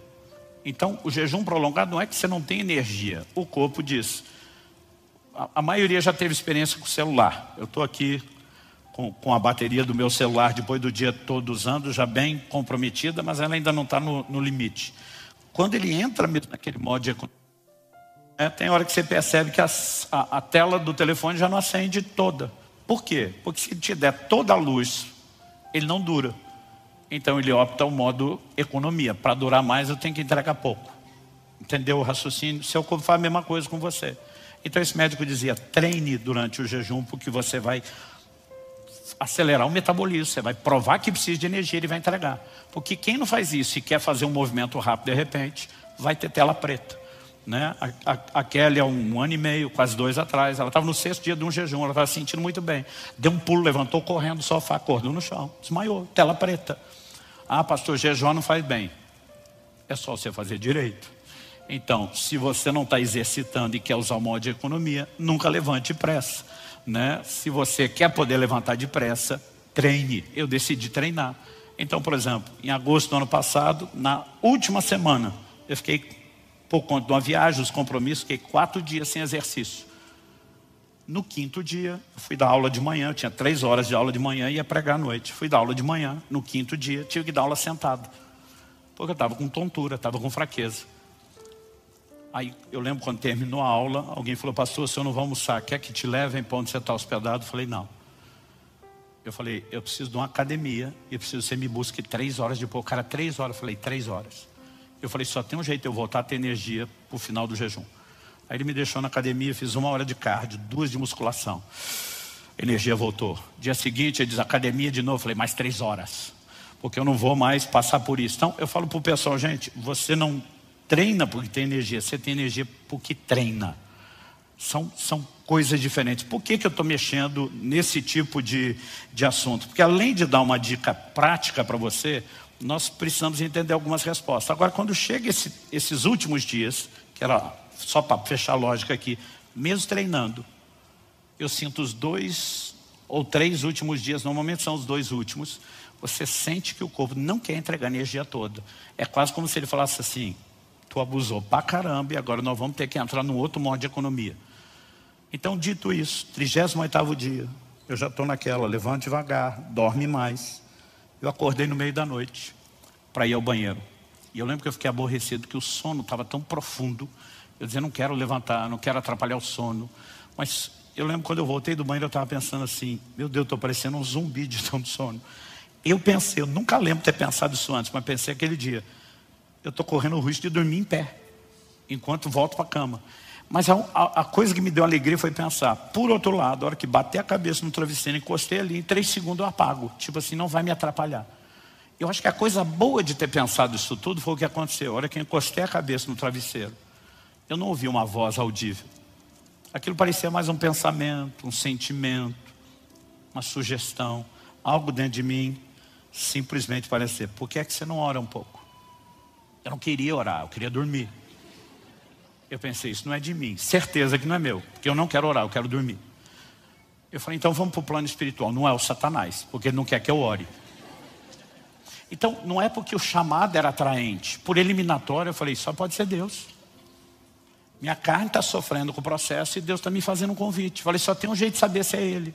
Então, o jejum prolongado não é que você não tem energia. O corpo diz... A maioria já teve experiência com o celular. Eu estou aqui com a bateria do meu celular, depois do dia todo usando, já bem comprometida, mas ela ainda não está no limite. Quando ele entra mesmo naquele modo de economia, tem hora que você percebe que a tela do telefone já não acende toda. Por quê? Porque se te der toda a luz, ele não dura. Então ele opta o modo economia. Para durar mais, eu tenho que entregar pouco. Entendeu o raciocínio? Seu corpo faz a mesma coisa com você. Então esse médico dizia, treine durante o jejum, porque você vai acelerar o metabolismo, você vai provar que precisa de energia, ele vai entregar. Porque quem não faz isso e quer fazer um movimento rápido de repente, vai ter tela preta. Né? A Kelly há 1 ano e meio, quase 2 atrás, ela estava no 6º dia de um jejum, ela estava se sentindo muito bem. Deu um pulo, levantou correndo do sofá, acordou no chão, desmaiou, tela preta. Ah, pastor, jejum não faz bem. É só você fazer direito. Então, se você não está exercitando e quer usar o modo de economia, nunca levante depressa. Né? Se você quer poder levantar depressa, treine. Eu decidi treinar. Então, por exemplo, em agosto do ano passado, na última semana, eu fiquei, por conta de uma viagem, os compromissos, fiquei 4 dias sem exercício. No 5º dia, eu fui dar aula de manhã, eu tinha 3 horas de aula de manhã e ia pregar à noite. Fui dar aula de manhã, no 5º dia, tive que dar aula sentado. Porque eu estava com tontura, estava com fraqueza. Aí eu lembro quando terminou a aula, alguém falou, pastor, o senhor não vai almoçar, quer que te levem para onde você está hospedado? Eu falei, não. Eu falei, eu preciso de uma academia e preciso que você me busque 3 horas depois. O cara, 3 horas, eu falei, 3 horas. Eu falei, só tem um jeito de eu voltar a ter energia para o final do jejum. Aí ele me deixou na academia, fiz 1 hora de cardio, 2 de musculação. Energia voltou. Dia seguinte ele diz, academia de novo. Eu falei, mais 3 horas. Porque eu não vou mais passar por isso. Então eu falo para o pessoal, gente, você não treina porque tem energia, você tem energia porque treina. São coisas diferentes. Por que eu estou mexendo nesse tipo de assunto? Porque além de dar uma dica prática para você, nós precisamos entender algumas respostas. Agora, quando chega esses últimos dias, que era só para fechar a lógica aqui, mesmo treinando, eu sinto os 2 ou 3 últimos dias, normalmente são os 2 últimos, você sente que o corpo não quer entregar a energia toda. É quase como se ele falasse assim, tu abusou pra caramba e agora nós vamos ter que entrar num outro modo de economia. Então, dito isso, 38º dia, eu já estou naquela, levante devagar, dorme mais. Eu acordei no meio da noite para ir ao banheiro. E eu lembro que eu fiquei aborrecido, que o sono estava tão profundo. Eu dizia, não quero levantar, não quero atrapalhar o sono. Mas eu lembro quando eu voltei do banheiro, eu estava pensando assim, meu Deus, estou parecendo um zumbi de tanto sono. Eu pensei, eu nunca lembro ter pensado isso antes, mas pensei aquele dia, eu estou correndo o risco de dormir em pé, enquanto volto para a cama. Mas a coisa que me deu alegria foi pensar, por outro lado, a hora que bater a cabeça no travesseiro, encostei ali, em 3 segundos eu apago. Tipo assim, não vai me atrapalhar. Eu acho que a coisa boa de ter pensado isso tudo foi o que aconteceu. A hora que eu encostei a cabeça no travesseiro, eu não ouvi uma voz audível. Aquilo parecia mais um pensamento, um sentimento, uma sugestão. Algo dentro de mim simplesmente parecia, por que é que você não ora um pouco? Eu não queria orar, eu queria dormir. Eu pensei, isso não é de mim, certeza que não é meu, porque eu não quero orar, eu quero dormir. Eu falei, então vamos para o plano espiritual, não é o Satanás, porque ele não quer que eu ore. Então, não é porque o chamado era atraente, por eliminatório eu falei, só pode ser Deus. Minha carne está sofrendo com o processo e Deus está me fazendo um convite. Eu falei, só tem um jeito de saber se é Ele.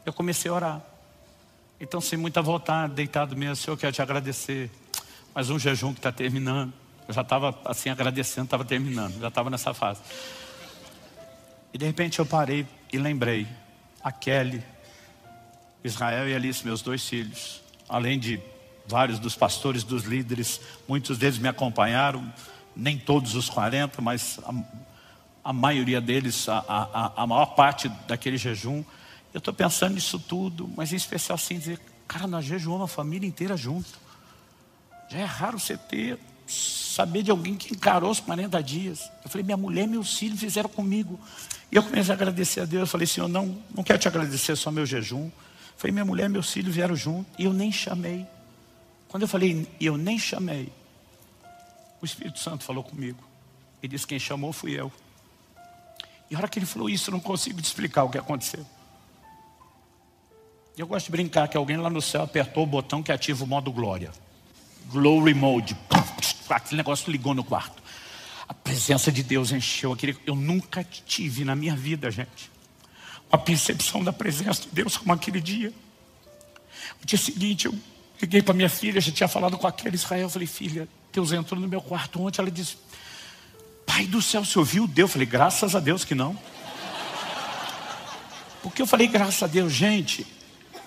Eu comecei a orar. Então, sem muita vontade, deitado mesmo, Senhor, eu quero te agradecer. Mais um jejum que está terminando. Eu já estava assim agradecendo, estava terminando, já estava nessa fase. E de repente eu parei e lembrei, a Kelly, Israel e Alice, meus 2 filhos, além de vários dos pastores, dos líderes, muitos deles me acompanharam, nem todos os 40, mas a maioria deles, a maior parte daquele jejum. Eu estou pensando nisso tudo, mas em especial assim, dizer, cara, nós jejuamos a família inteira junto. Já é raro você saber de alguém que encarou os 40 dias. Eu falei, minha mulher e meus filhos fizeram comigo. E eu comecei a agradecer a Deus. Eu falei, Senhor, não quero te agradecer só meu jejum. Eu falei, minha mulher e meus filhos vieram junto. E eu nem chamei. Quando eu falei, eu nem chamei, o Espírito Santo falou comigo. Ele disse, quem chamou fui eu. E a hora que ele falou isso, eu não consigo te explicar o que aconteceu. Eu gosto de brincar que alguém lá no céu apertou o botão que ativa o modo glória. Glory mode. Aquele negócio ligou no quarto. A presença de Deus encheu. Eu nunca tive na minha vida, gente, uma percepção da presença de Deus como aquele dia. No dia seguinte, eu liguei para minha filha, já tinha falado com aquela Israel. Eu falei, filha, Deus entrou no meu quarto ontem. Ela disse, pai do céu, você ouviu Deus? Eu falei, graças a Deus que não. Porque eu falei, graças a Deus, gente,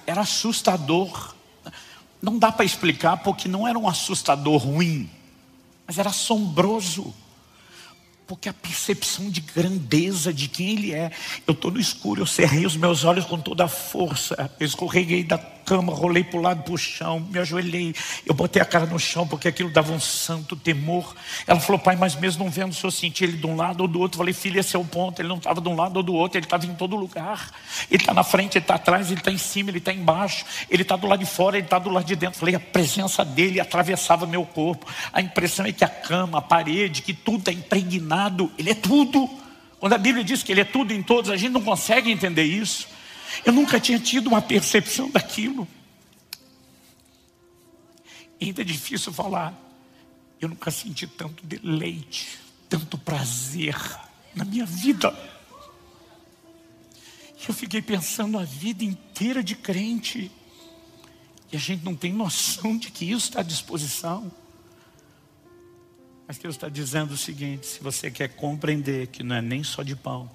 era assustador. Não dá para explicar, porque não era um assustador ruim, mas era assombroso. Porque a percepção de grandeza de quem Ele é. Eu estou no escuro, eu cerrei os meus olhos com toda a força. Eu escorreguei da cama, rolei para o lado, para o chão, me ajoelhei. Eu botei a cara no chão, porque aquilo dava um santo temor. Ela falou, pai, mas mesmo não vendo, se eu senti Ele de um lado ou do outro. Eu falei, filha, esse é o ponto. Ele não estava de um lado ou do outro, Ele estava em todo lugar. Ele está na frente, Ele está atrás, Ele está em cima, Ele está embaixo. Ele está do lado de fora, Ele está do lado de dentro. Eu falei, a presença dEle atravessava meu corpo. A impressão é que a cama, a parede, que tudo está impregnado. Ele é tudo. Quando a Bíblia diz que Ele é tudo em todos, a gente não consegue entender isso. Eu nunca tinha tido uma percepção daquilo. E ainda é difícil falar. Eu nunca senti tanto deleite, tanto prazer na minha vida. Eu fiquei pensando a vida inteira de crente, e a gente não tem noção de que isso está à disposição. Mas Deus está dizendo o seguinte, se você quer compreender que não é nem só de pão,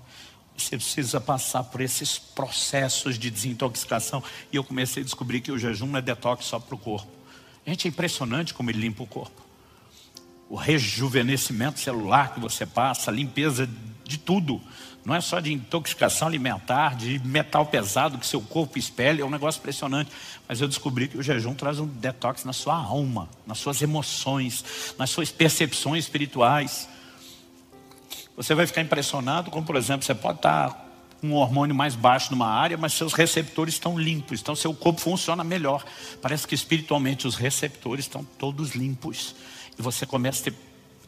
você precisa passar por esses processos de desintoxicação. E eu comecei a descobrir que o jejum não é detox só para o corpo. Gente, é impressionante como ele limpa o corpo. O rejuvenescimento celular que você passa, a limpeza de tudo. Não é só de intoxicação alimentar, de metal pesado que seu corpo espelha, é um negócio impressionante. Mas eu descobri que o jejum traz um detox na sua alma, nas suas emoções, nas suas percepções espirituais. Você vai ficar impressionado como, por exemplo, você pode estar com um hormônio mais baixo numa área, mas seus receptores estão limpos, então seu corpo funciona melhor. Parece que espiritualmente os receptores estão todos limpos. E você começa a ter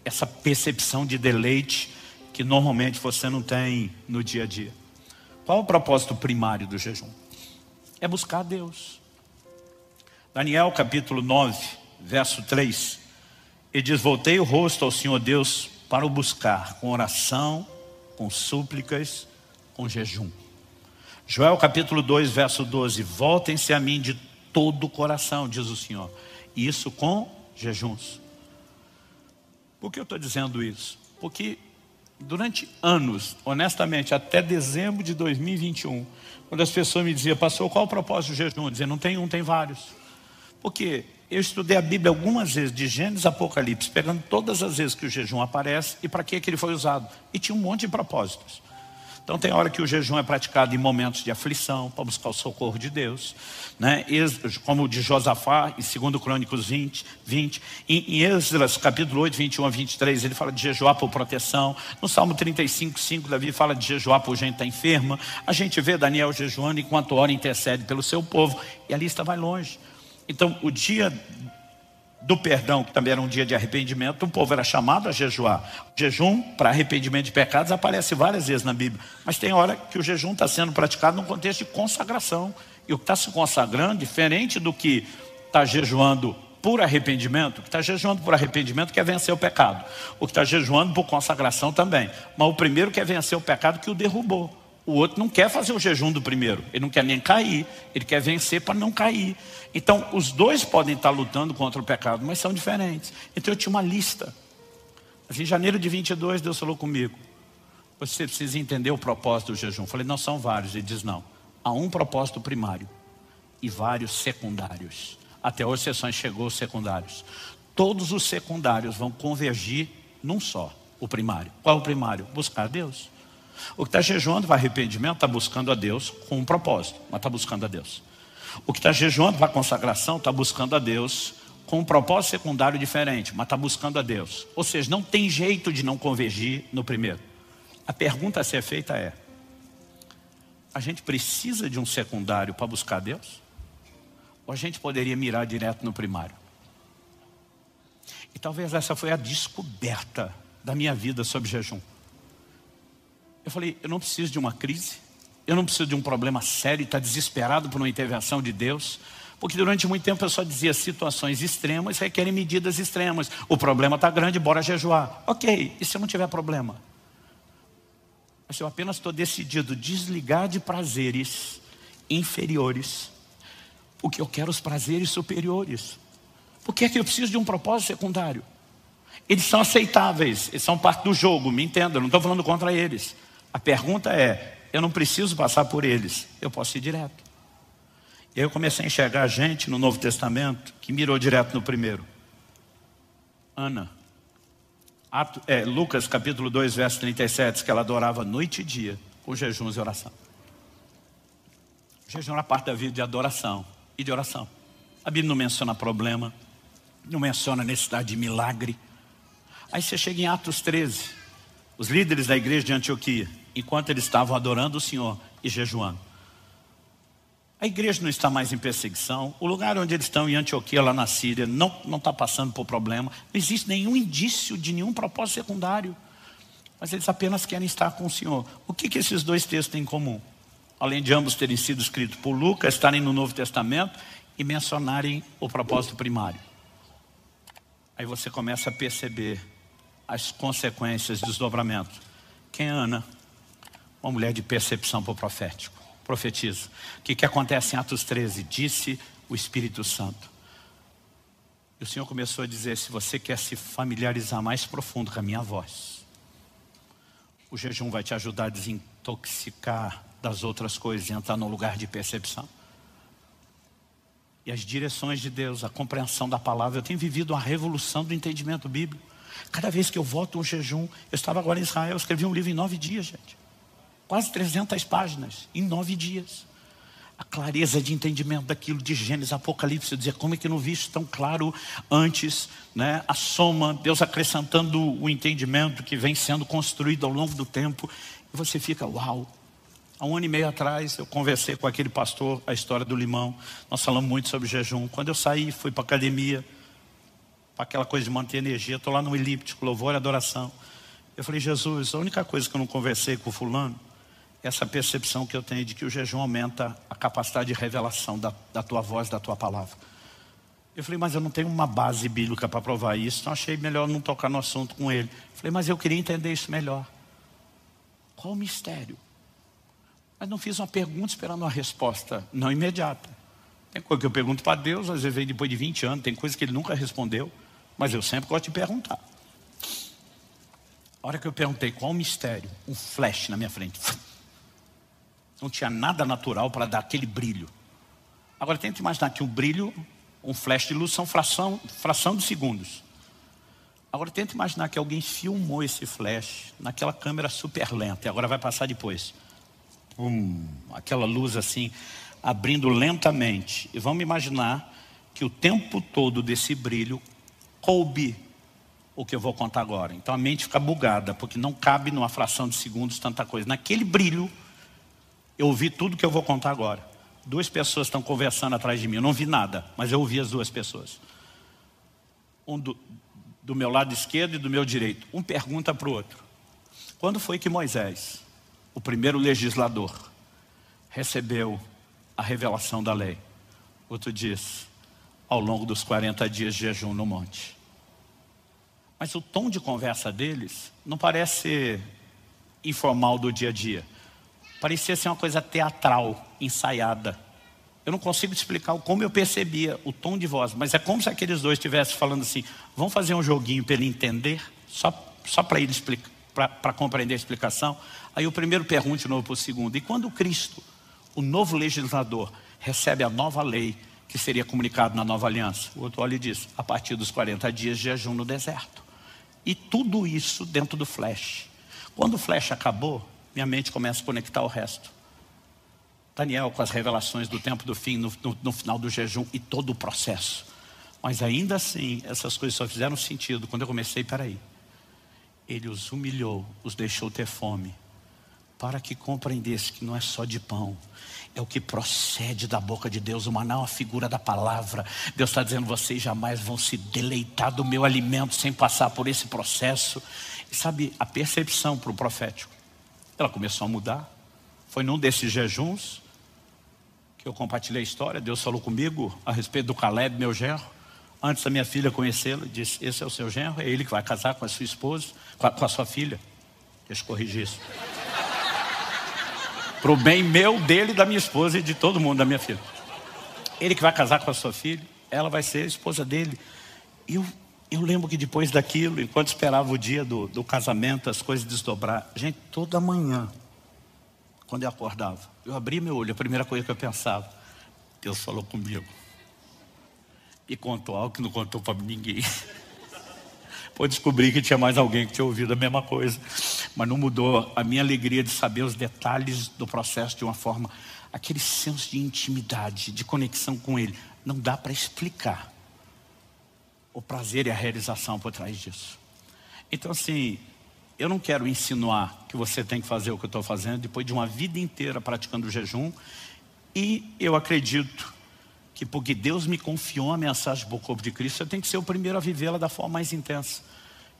essa percepção de deleite que normalmente você não tem no dia a dia. Qual é o propósito primário do jejum? É buscar a Deus. Daniel capítulo 9, verso 3, ele diz, voltei o rosto ao Senhor Deus para o buscar com oração, com súplicas, com jejum. Joel capítulo 2, verso 12, voltem-se a mim de todo o coração, diz o Senhor, e isso com jejuns. Por que eu estou dizendo isso? Porque durante anos, honestamente, até dezembro de 2021, quando as pessoas me diziam, pastor, qual é o propósito do jejum? Eu dizia, não tem um, tem vários. Porque eu estudei a Bíblia algumas vezes, de Gênesis a Apocalipse, pegando todas as vezes que o jejum aparece e para que ele foi usado. E tinha um monte de propósitos. Então tem hora que o jejum é praticado em momentos de aflição, para buscar o socorro de Deus, né? Como o de Josafá, em 2 Crônicos 20. Em Esdras, capítulo 8, 21 a 23, ele fala de jejuar por proteção. No Salmo 35, 5, Davi fala de jejuar por gente que está enferma. A gente vê Daniel jejuando enquanto ora e intercede pelo seu povo. E a lista vai longe. Então o dia do perdão, que também era um dia de arrependimento, o povo era chamado a jejuar. O jejum para arrependimento de pecados aparece várias vezes na Bíblia. Mas tem hora que o jejum está sendo praticado num contexto de consagração. E o que está se consagrando, diferente do que está jejuando por arrependimento, o que está jejuando por arrependimento quer vencer o pecado. O que está jejuando por consagração também. Mas o primeiro quer vencer o pecado que o derrubou. O outro não quer fazer o jejum do primeiro. Ele não quer nem cair. Ele quer vencer para não cair. Então, os dois podem estar lutando contra o pecado, mas são diferentes. Então, eu tinha uma lista. Em janeiro de 22, Deus falou comigo. Você precisa entender o propósito do jejum. Eu falei, não, são vários. Ele diz, não. Há um propósito primário e vários secundários. Até hoje, só chegou aos secundários. Todos os secundários vão convergir num só. o primário. Qual é o primário? Buscar a Deus. O que está jejuando para arrependimento está buscando a Deus com um propósito, mas está buscando a Deus. O que está jejuando para consagração está buscando a Deus com um propósito secundário diferente, mas está buscando a Deus. Ou seja, não tem jeito de não convergir no primeiro. A pergunta a ser feita é: a gente precisa de um secundário para buscar Deus? Ou a gente poderia mirar direto no primário? E talvez essa foi a descoberta da minha vida sobre jejum. Eu falei, eu não preciso de uma crise, eu não preciso de um problema sério e estar desesperado por uma intervenção de Deus, porque durante muito tempo eu só dizia situações extremas requerem medidas extremas. O problema está grande, bora jejuar. Ok, e se eu não tiver problema? Mas eu apenas estou decidido a desligar de prazeres inferiores, porque eu quero os prazeres superiores. Por que é que eu preciso de um propósito secundário? Eles são aceitáveis, eles são parte do jogo, me entenda, eu não estou falando contra eles. A pergunta é, eu não preciso passar por eles, eu posso ir direto. E aí eu comecei a enxergar gente no Novo Testamento que mirou direto no primeiro. Ana. Lucas capítulo 2, verso 37, que ela adorava noite e dia, com jejuns e oração. O jejum era parte da vida de adoração e de oração. A Bíblia não menciona problema, não menciona necessidade de milagre. Aí você chega em Atos 13, os líderes da igreja de Antioquia, enquanto eles estavam adorando o Senhor e jejuando. A igreja não está mais em perseguição, o lugar onde eles estão em Antioquia, lá na Síria, não está passando por problema, não existe nenhum indício de nenhum propósito secundário, mas eles apenas querem estar com o Senhor. O que esses dois textos têm em comum? Além de ambos terem sido escritos por Lucas, estarem no Novo Testamento e mencionarem o propósito primário. Aí você começa a perceber as consequências dos desdobramentos. Quem é Ana? Uma mulher de percepção para o profético. Profetiza. O que acontece em Atos 13? Disse o Espírito Santo. E o Senhor começou a dizer, se você quer se familiarizar mais profundo com a minha voz, o jejum vai te ajudar a desintoxicar das outras coisas e entrar num lugar de percepção. E as direções de Deus, a compreensão da palavra. Eu tenho vivido uma revolução do entendimento bíblico. Cada vez que eu volto um jejum, eu estava agora em Israel, eu escrevi um livro em 9 dias, gente. Quase 300 páginas, em 9 dias. A clareza de entendimento daquilo de Gênesis, Apocalipse, eu dizia, como é que eu não vi isso tão claro antes, né? A soma, Deus acrescentando o entendimento que vem sendo construído ao longo do tempo. E você fica, uau. Há 1 ano e meio atrás, eu conversei com aquele pastor, a história do limão. Nós falamos muito sobre jejum. Quando eu saí, fui para a academia, para aquela coisa de manter energia. Estou lá no elíptico, louvor e adoração. Eu falei, Jesus, a única coisa que eu não conversei com o fulano, essa percepção que eu tenho de que o jejum aumenta a capacidade de revelação da tua voz, da tua palavra. Eu falei, mas eu não tenho uma base bíblica para provar isso, então achei melhor não tocar no assunto com ele. Eu falei, mas eu queria entender isso melhor. Qual o mistério? Mas não fiz uma pergunta esperando uma resposta não imediata. Tem coisa que eu pergunto para Deus, às vezes vem depois de 20 anos, tem coisa que ele nunca respondeu, mas eu sempre gosto de perguntar. A hora que eu perguntei qual o mistério, um flash na minha frente. Não tinha nada natural para dar aquele brilho. Agora tenta imaginar que um brilho, um flash de luz são fração de segundos. Agora tenta imaginar que alguém filmou esse flash naquela câmera super lenta e agora vai passar depois. Aquela luz assim, abrindo lentamente. E vamos imaginar que o tempo todo desse brilho coube o que eu vou contar agora. Então a mente fica bugada, porque não cabe numa fração de segundos tanta coisa. Naquele brilho, eu ouvi tudo que eu vou contar agora. 2 pessoas estão conversando atrás de mim. Eu não vi nada, mas eu ouvi as 2 pessoas. Um do meu lado esquerdo e do meu direito. Um pergunta para o outro. Quando foi que Moisés, o primeiro legislador, recebeu a revelação da lei? Outro diz, ao longo dos 40 dias de jejum no monte. Mas o tom de conversa deles não parece informal do dia a dia. Parecia ser uma coisa teatral, ensaiada. Eu não consigo explicar como eu percebia o tom de voz, mas é como se aqueles 2 estivessem falando assim, vamos fazer um joguinho para ele entender, só para ele explicar, para compreender a explicação. Aí o primeiro pergunta de novo para o segundo, e quando Cristo, o novo legislador, recebe a nova lei que seria comunicada na nova aliança? O outro olha e diz, a partir dos 40 dias de jejum no deserto. E tudo isso dentro do flash. Quando o flash acabou, minha mente começa a conectar o resto. Daniel com as revelações do tempo do fim, no final do jejum e todo o processo. Mas ainda assim, essas coisas só fizeram sentido quando eu comecei, peraí. Ele os humilhou, os deixou ter fome, para que compreendesse que não é só de pão, é o que procede da boca de Deus. O maná é uma figura da palavra. Deus está dizendo, vocês jamais vão se deleitar do meu alimento sem passar por esse processo. E sabe, a percepção para o profético, ela começou a mudar. Foi num desses jejuns que eu compartilhei a história. Deus falou comigo a respeito do Caleb, meu genro. Antes da minha filha conhecê-lo, disse, esse é o seu genro, é ele que vai casar com a sua esposa, com a sua filha. Deixa eu corrigir isso. Para o bem meu, dele, da minha esposa e de todo mundo, da minha filha. Ele que vai casar com a sua filha, ela vai ser a esposa dele. E eu lembro que depois daquilo, enquanto esperava o dia do casamento, as coisas desdobrar. Gente, toda manhã, quando eu acordava, eu abria meu olho, a primeira coisa que eu pensava, Deus falou comigo. E contou algo que não contou para ninguém. Pô, descobri que tinha mais alguém que tinha ouvido a mesma coisa. Mas não mudou a minha alegria de saber os detalhes do processo de uma forma, aquele senso de intimidade, de conexão com Ele. Não dá para explicar o prazer e a realização por trás disso. Então assim, eu não quero insinuar que você tem que fazer o que eu estou fazendo depois de uma vida inteira praticando o jejum. E eu acredito que porque Deus me confiou a mensagem para o corpo de Cristo, eu tenho que ser o primeiro a vivê-la da forma mais intensa.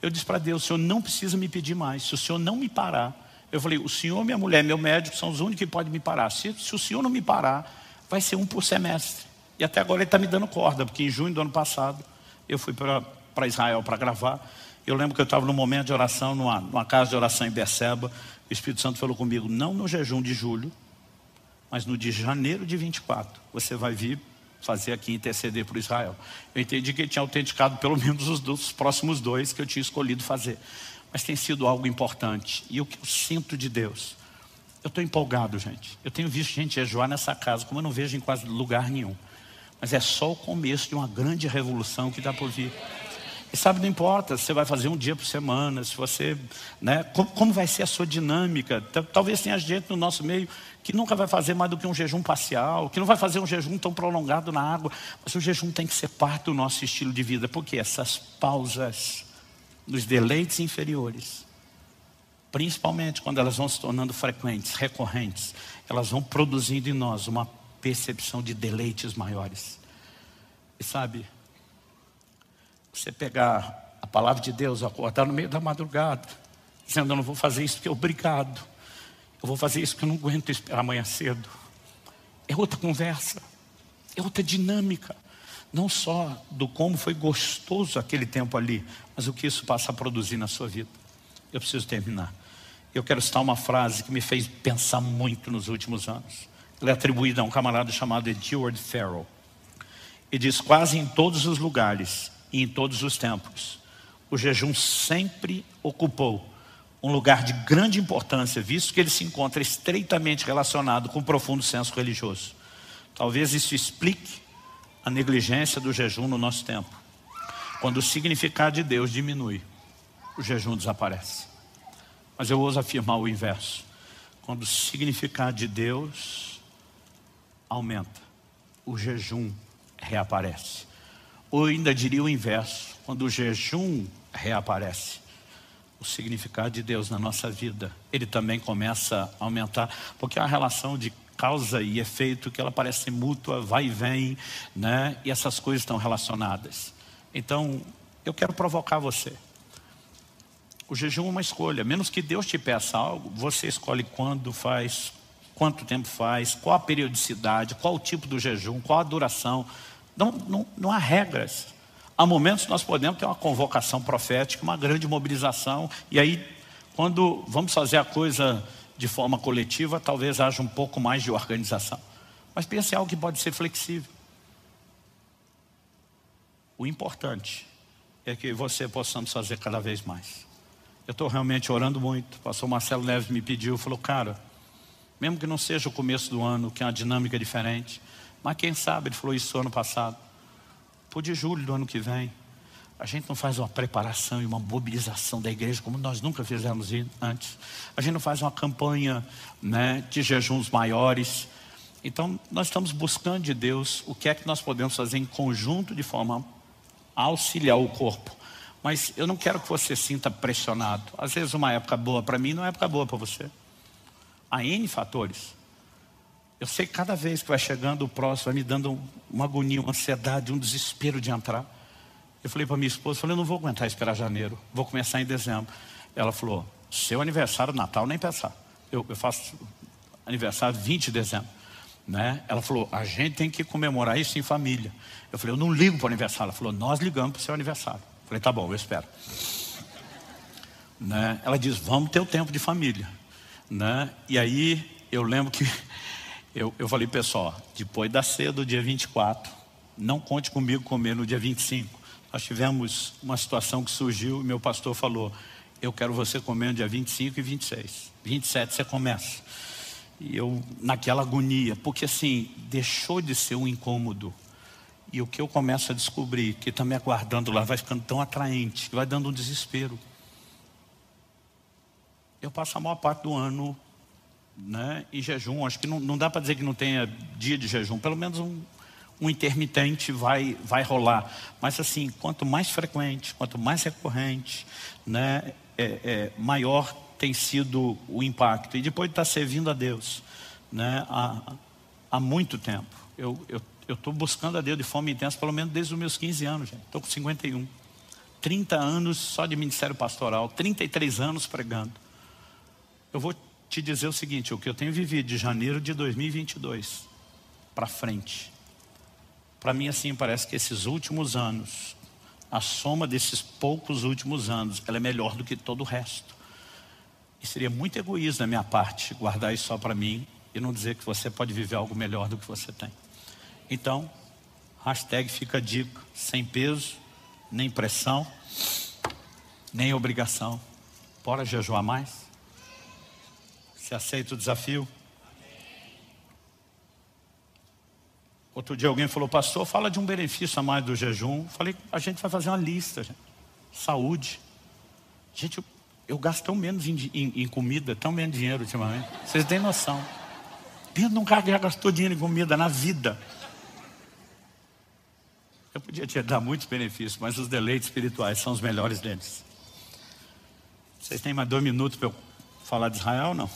Eu disse para Deus, o Senhor não precisa me pedir mais. Se o Senhor não me parar, eu falei, o Senhor, minha mulher, meu médico são os únicos que podem me parar. Se o Senhor não me parar, vai ser um por semestre. E até agora Ele está me dando corda, porque em junho do ano passado, eu fui para Israel para gravar. Eu lembro que eu estava num momento de oração, numa casa de oração em Beceba. O Espírito Santo falou comigo, não no jejum de julho, mas no de janeiro de 24, você vai vir fazer aqui, interceder por Israel. Eu entendi que ele tinha autenticado pelo menos os próximos 2 que eu tinha escolhido fazer. Mas tem sido algo importante. E o que eu sinto de Deus, eu estou empolgado, gente. Eu tenho visto gente jejuar nessa casa, como eu não vejo em quase lugar nenhum. Mas é só o começo de uma grande revolução que está por vir. E sabe, não importa se você vai fazer um dia por semana, se você, né, como vai ser a sua dinâmica. Talvez tenha gente no nosso meio que nunca vai fazer mais do que um jejum parcial, que não vai fazer um jejum tão prolongado na água. Mas o jejum tem que ser parte do nosso estilo de vida, porque essas pausas nos deleites inferiores, principalmente quando elas vão se tornando frequentes, recorrentes, elas vão produzindo em nós uma percepção de deleites maiores. E sabe, você pegar a palavra de Deus, acordar no meio da madrugada, dizendo, eu não vou fazer isso porque obrigado. Eu vou fazer isso porque eu não aguento esperar amanhã cedo. É outra conversa, é outra dinâmica. Não só do como foi gostoso aquele tempo ali, mas o que isso passa a produzir na sua vida. Eu preciso terminar. Eu quero citar uma frase que me fez pensar muito nos últimos anos. Ela é atribuída a um camarada chamado Edward Farrell. Ele diz, quase em todos os lugares e em todos os tempos, o jejum sempre ocupou um lugar de grande importância, visto que ele se encontra estreitamente relacionado com um profundo senso religioso. Talvez isso explique a negligência do jejum no nosso tempo. Quando o significado de Deus diminui, o jejum desaparece. Mas eu ouso afirmar o inverso. Quando o significado de Deus aumenta, o jejum reaparece. Ou ainda diria o inverso, quando o jejum reaparece, o significado de Deus na nossa vida, ele também começa a aumentar, porque há uma relação de causa e efeito que ela parece ser mútua, vai e vem, né? E essas coisas estão relacionadas. Então, eu quero provocar você. O jejum é uma escolha, menos que Deus te peça algo, você escolhe quando faz, quanto tempo faz, qual a periodicidade, qual o tipo do jejum, qual a duração. Não há regras. Há momentos que nós podemos ter uma convocação profética, uma grande mobilização, e aí, quando vamos fazer a coisa de forma coletiva, talvez haja um pouco mais de organização. Mas pense em algo que pode ser flexível. O importante é que você possamos fazer cada vez mais. Eu estou realmente orando muito. O pastor Marcelo Neves me pediu, falou, cara, mesmo que não seja o começo do ano, que é uma dinâmica diferente, mas quem sabe, ele falou isso ano passado, por de julho do ano que vem, A gente não faz uma preparação e uma mobilização da igreja como nós nunca fizemos antes. A gente não faz uma campanha, né, de jejuns maiores. Então nós estamos buscando de Deus o que é que nós podemos fazer em conjunto de forma a auxiliar o corpo. Mas eu não quero que você sinta pressionado. Às vezes uma época boa para mim não é época boa para você. Há N fatores. Eu sei que cada vez que vai chegando o próximo vai me dando uma agonia, uma ansiedade, um desespero de entrar. Eu falei para minha esposa, eu não vou aguentar esperar janeiro, vou começar em dezembro. Ela falou, seu aniversário, Natal, nem pensar. Eu faço aniversário 20 de dezembro. Né? Ela falou, a gente tem que comemorar isso em família. Eu falei, eu não ligo para o aniversário. Ela falou, nós ligamos para o seu aniversário. Eu falei, tá bom, eu espero. Né? Ela diz, vamos ter o tempo de família. Né? E aí eu lembro que eu falei, pessoal, depois da ceia do dia 24, não conte comigo comer no dia 25. Nós tivemos uma situação que surgiu e meu pastor falou, eu quero você comer no dia 25 e 26. 27 você começa. E eu naquela agonia, porque assim, deixou de ser um incômodo. E o que eu começo a descobrir, que está me aguardando lá, vai ficando tão atraente, que vai dando um desespero. Eu passo a maior parte do ano, né, em jejum. Acho que não dá para dizer que não tenha dia de jejum, pelo menos um intermitente vai rolar. Mas assim, quanto mais frequente, quanto mais recorrente, né, maior tem sido o impacto. E depois de estar servindo a Deus, né, há muito tempo. Eu estou buscando a Deus de forma intensa, pelo menos desde os meus 15 anos. Estou com 51. 30 anos só de ministério pastoral, 33 anos pregando. Eu vou te dizer o seguinte, o que eu tenho vivido de janeiro de 2022 para frente, para mim assim parece que esses últimos anos, a soma desses poucos últimos anos, ela é melhor do que todo o resto. E seria muito egoísmo da minha parte guardar isso só para mim e não dizer que você pode viver algo melhor do que você tem. Então, hashtag fica a dica, sem peso, nem pressão, nem obrigação. Bora jejuar mais? Você aceita o desafio? Outro dia alguém falou, pastor, fala de um benefício a mais do jejum. Falei, a gente vai fazer uma lista, gente. Saúde. Gente, eu gasto tão menos em comida, tão menos dinheiro ultimamente. Vocês têm noção. Pensa num cara que já gastou dinheiro em comida na vida. Eu podia te dar muitos benefícios, mas os deleites espirituais são os melhores deles. Vocês têm mais 2 minutos para eu falar de Israel ou não?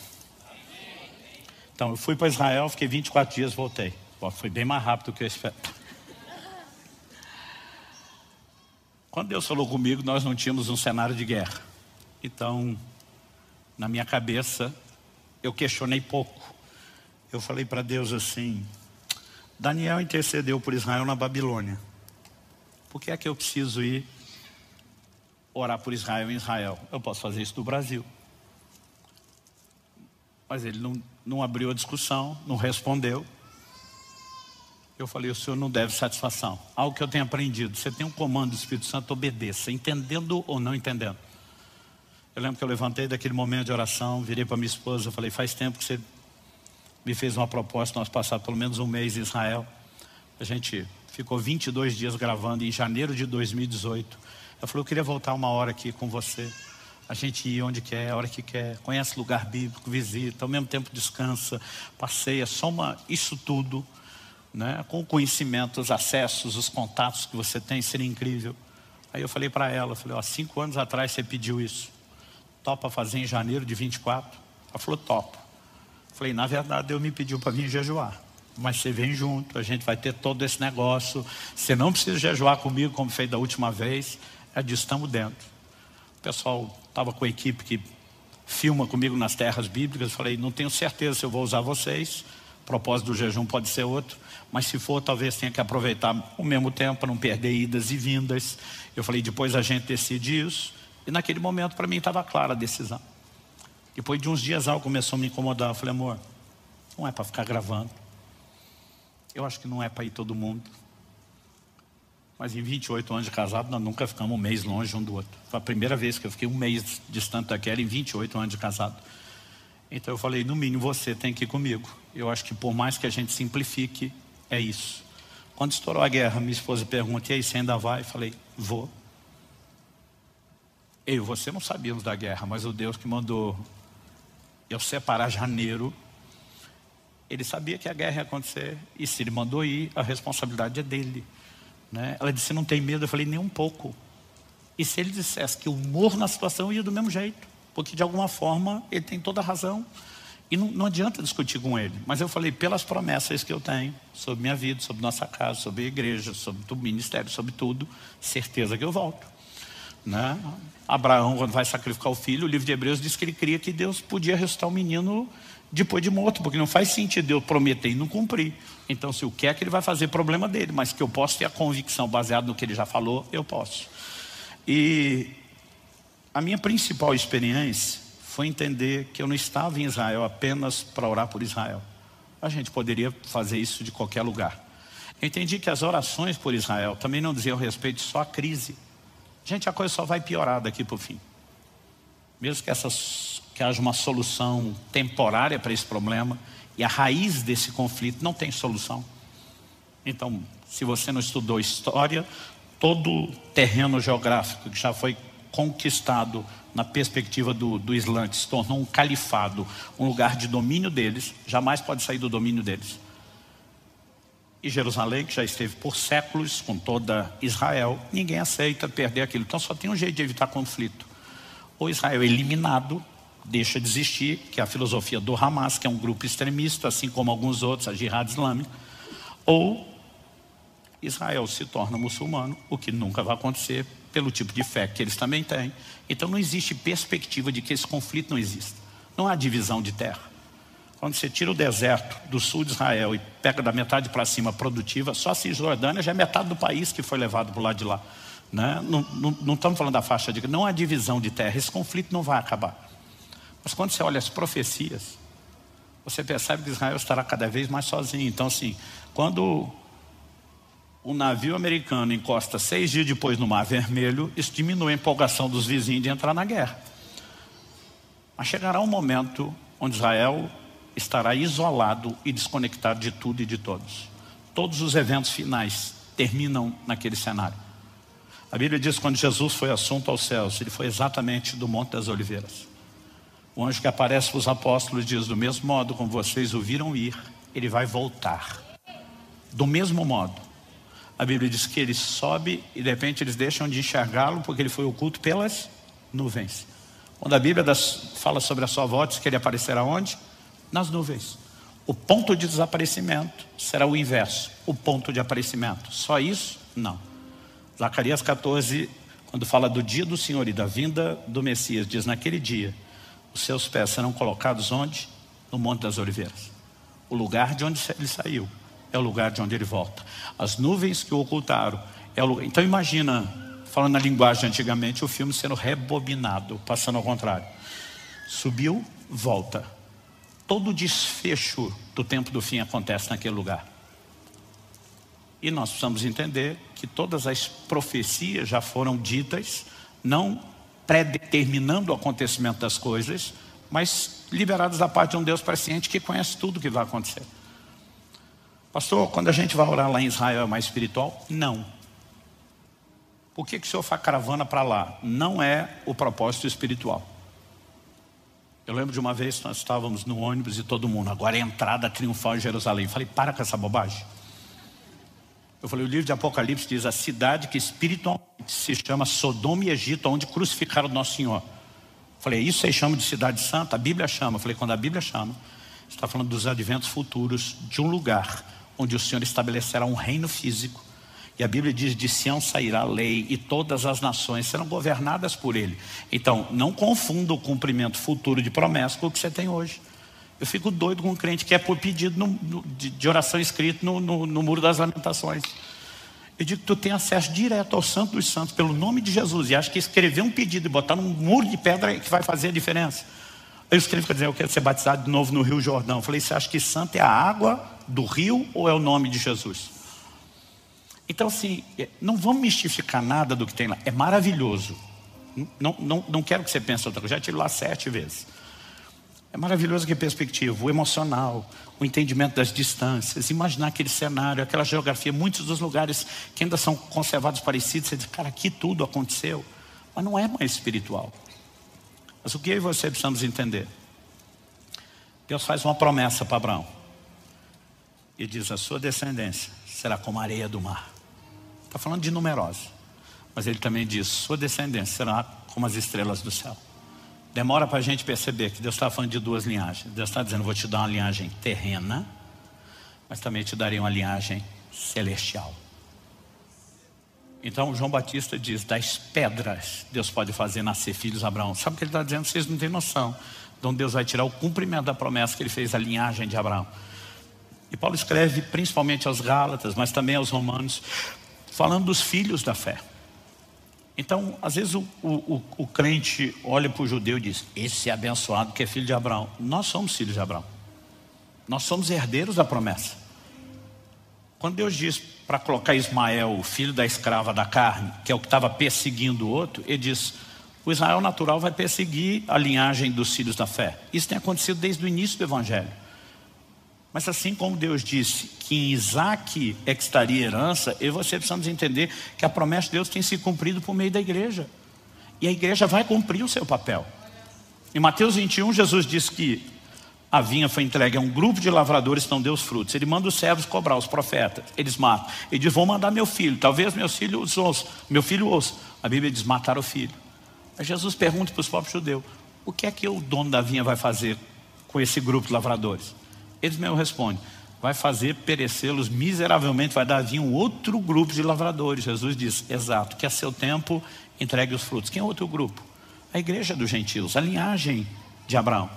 Então, eu fui para Israel, fiquei 24 dias, voltei. Foi bem mais rápido do que eu esperava. Quando Deus falou comigo, nós não tínhamos um cenário de guerra. Então, na minha cabeça, eu questionei pouco. Eu falei para Deus assim, Daniel intercedeu por Israel na Babilônia. Por que é que eu preciso ir orar por Israel em Israel? Eu posso fazer isso no Brasil. Mas ele não abriu a discussão, não respondeu. Eu falei, o senhor não deve satisfação. Algo que eu tenho aprendido, você tem um comando do Espírito Santo, obedeça, entendendo ou não entendendo. Eu lembro que eu levantei daquele momento de oração, virei para minha esposa, falei, faz tempo que você me fez uma proposta, nós passamos pelo menos um mês em Israel. A gente ficou 22 dias gravando em janeiro de 2018. Eu falei, eu queria voltar uma hora aqui com você. A gente ia onde quer, a hora que quer, conhece lugar bíblico, visita, ao mesmo tempo descansa, passeia, soma isso tudo, né, com o conhecimento, os acessos, os contatos que você tem, seria incrível. Aí eu falei para ela, 5 anos atrás você pediu isso, topa fazer em janeiro de 24? Ela falou, topa. Falei, na verdade Deus me pediu para vir jejuar, mas você vem junto, a gente vai ter todo esse negócio, você não precisa jejuar comigo como fez da última vez. Ela disse, estamos dentro. O pessoal estava com a equipe que filma comigo nas terras bíblicas. Falei, não tenho certeza se eu vou usar vocês, o propósito do jejum pode ser outro, mas se for, talvez tenha que aproveitar o mesmo tempo para não perder idas e vindas. Eu falei, depois a gente decide isso. E naquele momento para mim estava clara a decisão. Depois de uns dias algo começou a me incomodar. Eu falei, amor, não é para ficar gravando, eu acho que não é para ir todo mundo. Mas em 28 anos de casado, nós nunca ficamos um mês longe um do outro. Foi a primeira vez que eu fiquei um mês distante daquela em 28 anos de casado. Então eu falei, no mínimo você tem que ir comigo. Eu acho que por mais que a gente simplifique, é isso. Quando estourou a guerra, minha esposa pergunta, e aí, você ainda vai? Eu falei, vou. Eu e você não sabíamos da guerra, mas o Deus que mandou eu separar janeiro, Ele sabia que a guerra ia acontecer. E se Ele mandou ir, a responsabilidade é dele, né? Ela disse, não tem medo? Eu falei, nem um pouco. E se Ele dissesse que eu morro na situação, eu ia do mesmo jeito, porque de alguma forma Ele tem toda a razão. E não adianta discutir com Ele. Mas eu falei, pelas promessas que eu tenho sobre minha vida, sobre nossa casa, sobre a igreja, sobre o ministério, sobre tudo, certeza que eu volto, né? Abraão, quando vai sacrificar o filho, o livro de Hebreus diz que ele cria que Deus podia ressuscitar o menino depois de morto, porque não faz sentido eu prometer e não cumprir. Então, se o que é que Ele vai fazer, problema dele, mas que eu posso ter a convicção baseada no que Ele já falou, eu posso. E a minha principal experiência foi entender que eu não estava em Israel apenas para orar por Israel. A gente poderia fazer isso de qualquer lugar. Eu entendi que as orações por Israel também não diziam respeito só à crise. Gente, a coisa só vai piorar daqui para o fim. Mesmo que haja uma solução temporária para esse problema, e a raiz desse conflito não tem solução. Então, se você não estudou história, todo o terreno geográfico que já foi conquistado na perspectiva do Islã, que se tornou um califado, um lugar de domínio deles, jamais pode sair do domínio deles. E Jerusalém, que já esteve por séculos com toda Israel, ninguém aceita perder aquilo. Então só tem um jeito de evitar conflito. Ou Israel é eliminado, deixa de existir, que é a filosofia do Hamas, que é um grupo extremista, assim como alguns outros, a Jihad Islâmica. Ou Israel se torna muçulmano, o que nunca vai acontecer pelo tipo de fé que eles também têm. Então não existe perspectiva de que esse conflito não exista. Não há divisão de terra. Quando você tira o deserto do sul de Israel e pega da metade para cima produtiva, só a Cisjordânia já é metade do país que foi levado para o lado de lá, né? Não estamos falando da faixa de... Não há divisão de terra, esse conflito não vai acabar. Mas quando você olha as profecias, você percebe que Israel estará cada vez mais sozinho. Então assim, quando o navio americano encosta 6 dias depois no Mar Vermelho, isso diminui a empolgação dos vizinhos de entrar na guerra. Mas chegará um momento onde Israel estará isolado e desconectado de tudo e de todos. Todos os eventos finais terminam naquele cenário. A Bíblia diz que quando Jesus foi assunto aos céus, Ele foi exatamente do Monte das Oliveiras. O anjo que aparece para os apóstolos diz, do mesmo modo como vocês o viram ir, Ele vai voltar. Do mesmo modo. A Bíblia diz que Ele sobe e de repente eles deixam de enxergá-lo porque Ele foi oculto pelas nuvens. Quando a Bíblia fala sobre a sua volta, diz que Ele aparecerá onde? Nas nuvens. O ponto de desaparecimento será o inverso, o ponto de aparecimento. Só isso? Não. Zacarias 14, quando fala do dia do Senhor e da vinda do Messias, diz, naquele dia, os seus pés serão colocados onde? No Monte das Oliveiras. O lugar de onde Ele saiu é o lugar de onde Ele volta. As nuvens que o ocultaram é o lugar. Então imagina, falando na linguagem antigamente, o filme sendo rebobinado, passando ao contrário. Subiu, volta. Todo o desfecho do tempo do fim acontece naquele lugar. E nós precisamos entender que todas as profecias já foram ditas, não predeterminando o acontecimento das coisas, mas liberadas da parte de um Deus presciente que conhece tudo o que vai acontecer. Pastor, quando a gente vai orar lá em Israel é mais espiritual? Não. Por que o senhor faz caravana para lá? Não é o propósito espiritual. Eu lembro de uma vez que nós estávamos no ônibus e todo mundo, agora é a entrada triunfal em Jerusalém. Eu falei, para com essa bobagem. Eu falei, o livro de Apocalipse diz, a cidade que espiritualmente se chama Sodoma e Egito, onde crucificaram o Nosso Senhor. Eu falei, isso vocês chamam de cidade santa? A Bíblia chama. Eu falei, quando a Bíblia chama, está falando dos adventos futuros de um lugar onde o Senhor estabelecerá um reino físico. E a Bíblia diz, de Sião sairá a lei e todas as nações serão governadas por Ele. Então, não confunda o cumprimento futuro de promessa com o que você tem hoje. Eu fico doido com um crente que é por pedido de oração escrito no Muro das Lamentações. Eu digo que tu tem acesso direto ao Santo dos Santos pelo nome de Jesus. E acho que escrever um pedido e botar num muro de pedra é que vai fazer a diferença. Aí os crentes ficam dizendo, eu quero ser batizado de novo no Rio Jordão. Eu falei, você acha que santo é a água do rio ou é o nome de Jesus? Então assim, não vamos mistificar nada do que tem lá. É maravilhoso. Não quero que você pense outra coisa. Já tive lá 7 vezes. É maravilhoso que perspectiva, o emocional, o entendimento das distâncias, imaginar aquele cenário, aquela geografia, muitos dos lugares que ainda são conservados parecidos, você diz, cara, aqui tudo aconteceu. mas não é mais espiritual. Mas o que eu e você precisamos entender? Deus faz uma promessa para Abraão. E diz, a sua descendência será como a areia do mar. Está falando de numerosa. Mas ele também diz, sua descendência será como as estrelas do céu. Demora para a gente perceber que Deus está falando de duas linhagens. Deus está dizendo, vou te dar uma linhagem terrena, mas também te darei uma linhagem celestial. Então João Batista diz, das pedras Deus pode fazer nascer filhos de Abraão. Sabe o que ele está dizendo? Vocês não têm noção de onde Deus vai tirar o cumprimento da promessa que ele fez à linhagem de Abraão. E Paulo escreve principalmente aos Gálatas, mas também aos Romanos, falando dos filhos da fé. Então, às vezes o crente olha para o judeu e diz, esse é abençoado que é filho de Abraão. Nós somos filhos de Abraão. Nós somos herdeiros da promessa. Quando Deus diz para colocar Ismael, o filho da escrava da carne, que é o que estava perseguindo o outro, ele diz, o Israel natural vai perseguir a linhagem dos filhos da fé. Isso tem acontecido desde o início do Evangelho. Mas assim como Deus disse que em Isaac é que estaria a herança, eu e você precisamos entender que a promessa de Deus tem se cumprido por meio da igreja. E a igreja vai cumprir o seu papel. Em Mateus 21, Jesus diz que a vinha foi entregue a um grupo de lavradores que não deu os frutos. Ele manda os servos cobrar, os profetas. Eles matam. Ele diz, vou mandar meu filho. Talvez meu filho ouça. A Bíblia diz, matar o filho. Aí Jesus pergunta para os próprios judeus, o que é que o dono da vinha vai fazer com esse grupo de lavradores? Eles mesmo respondem, vai fazer perecê-los miseravelmente, vai dar vir um outro grupo de lavradores. Jesus diz, exato, que a seu tempo entregue os frutos. Quem é outro grupo? A igreja dos gentios, a linhagem de Abraão.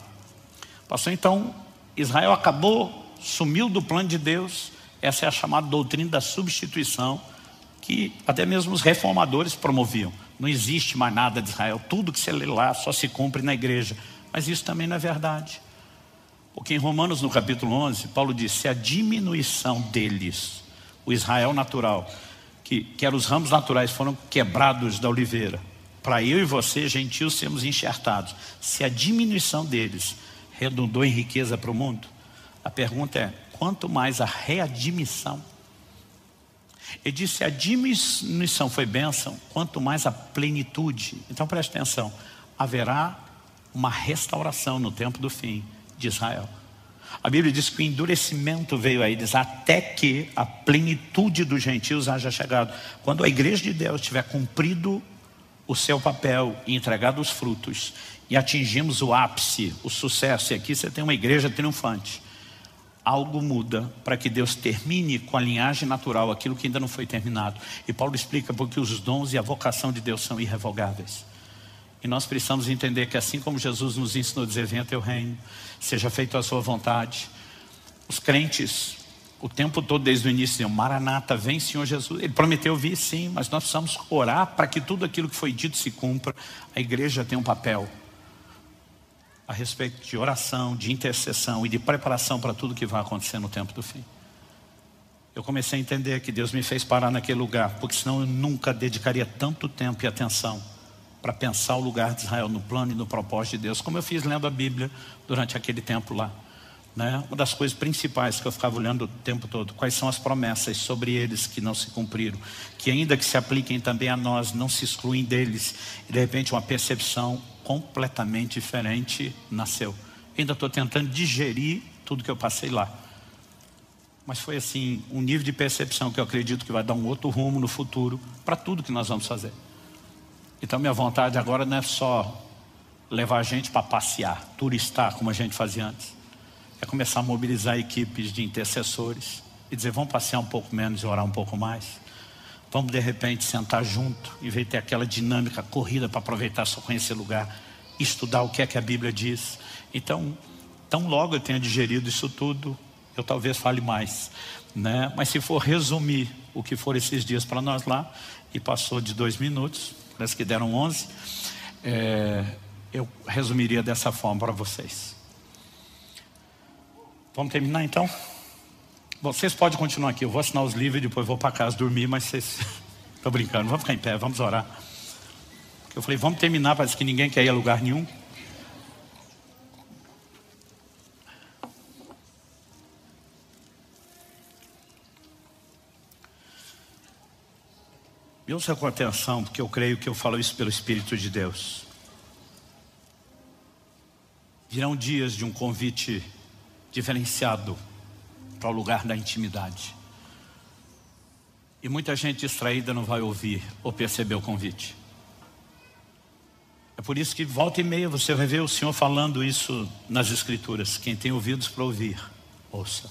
Passou então, Israel acabou, sumiu do plano de Deus. Essa é a chamada doutrina da substituição, que até mesmo os reformadores promoviam. Não existe mais nada de Israel, tudo que você lê lá só se cumpre na igreja. Mas isso também não é verdade. Porque em Romanos, no capítulo 11, Paulo diz, se a diminuição deles, o Israel natural, que eram os ramos naturais, foram quebrados da oliveira, para eu e você, gentios, sermos enxertados, se a diminuição deles redundou em riqueza para o mundo, a pergunta é, quanto mais a readmissão? Ele diz, se a diminuição foi bênção, quanto mais a plenitude. Então preste atenção, haverá uma restauração no tempo do fim de Israel. A Bíblia diz que o endurecimento veio aí, diz, até que a plenitude dos gentios haja chegado. Quando a igreja de Deus tiver cumprido o seu papel e entregado os frutos, e atingimos o ápice, o sucesso, e aqui você tem uma igreja triunfante, algo muda para que Deus termine com a linhagem natural aquilo que ainda não foi terminado. E Paulo explica porque os dons e a vocação de Deus são irrevogáveis. E nós precisamos entender que assim como Jesus nos ensinou a dizer, venha teu reino, seja feita a sua vontade. Os crentes, o tempo todo desde o início, diziam, Maranata, vem Senhor Jesus. Ele prometeu vir sim, mas nós precisamos orar para que tudo aquilo que foi dito se cumpra. A igreja tem um papel a respeito de oração, de intercessão e de preparação para tudo que vai acontecer no tempo do fim. Eu comecei a entender que Deus me fez parar naquele lugar, porque senão eu nunca dedicaria tanto tempo e atenção para pensar o lugar de Israel no plano e no propósito de Deus, como eu fiz lendo a Bíblia durante aquele tempo lá, né? Uma das coisas principais que eu ficava olhando o tempo todo, quais são as promessas sobre eles que não se cumpriram, que ainda que se apliquem também a nós, não se excluem deles, e de repente uma percepção completamente diferente nasceu. Ainda estou tentando digerir tudo que eu passei lá, mas foi assim, um nível de percepção que eu acredito que vai dar um outro rumo no futuro, para tudo que nós vamos fazer. Então minha vontade agora não é só levar a gente para passear, turistar como a gente fazia antes. É começar a mobilizar equipes de intercessores e dizer, vamos passear um pouco menos e orar um pouco mais. Vamos de repente sentar junto, em vez de ter aquela dinâmica corrida para aproveitar só conhecer lugar, estudar o que é que a Bíblia diz. Então, tão logo eu tenha digerido isso tudo, eu talvez fale mais, né? Mas se for resumir o que foram esses dias para nós lá, e passou de 2 minutos, parece que deram 11, eu resumiria dessa forma para vocês. Vamos terminar então? Vocês podem continuar aqui, eu vou assinar os livros e depois vou para casa dormir, mas vocês... Estou brincando, vamos ficar em pé, vamos orar. Eu falei, vamos terminar, parece que ninguém quer ir a lugar nenhum. E ouça com atenção, porque eu creio que eu falo isso pelo Espírito de Deus. Virão dias de um convite diferenciado para o lugar da intimidade. E muita gente distraída não vai ouvir ou perceber o convite. É por isso que volta e meia você vai ver o Senhor falando isso nas Escrituras. Quem tem ouvidos para ouvir, ouça.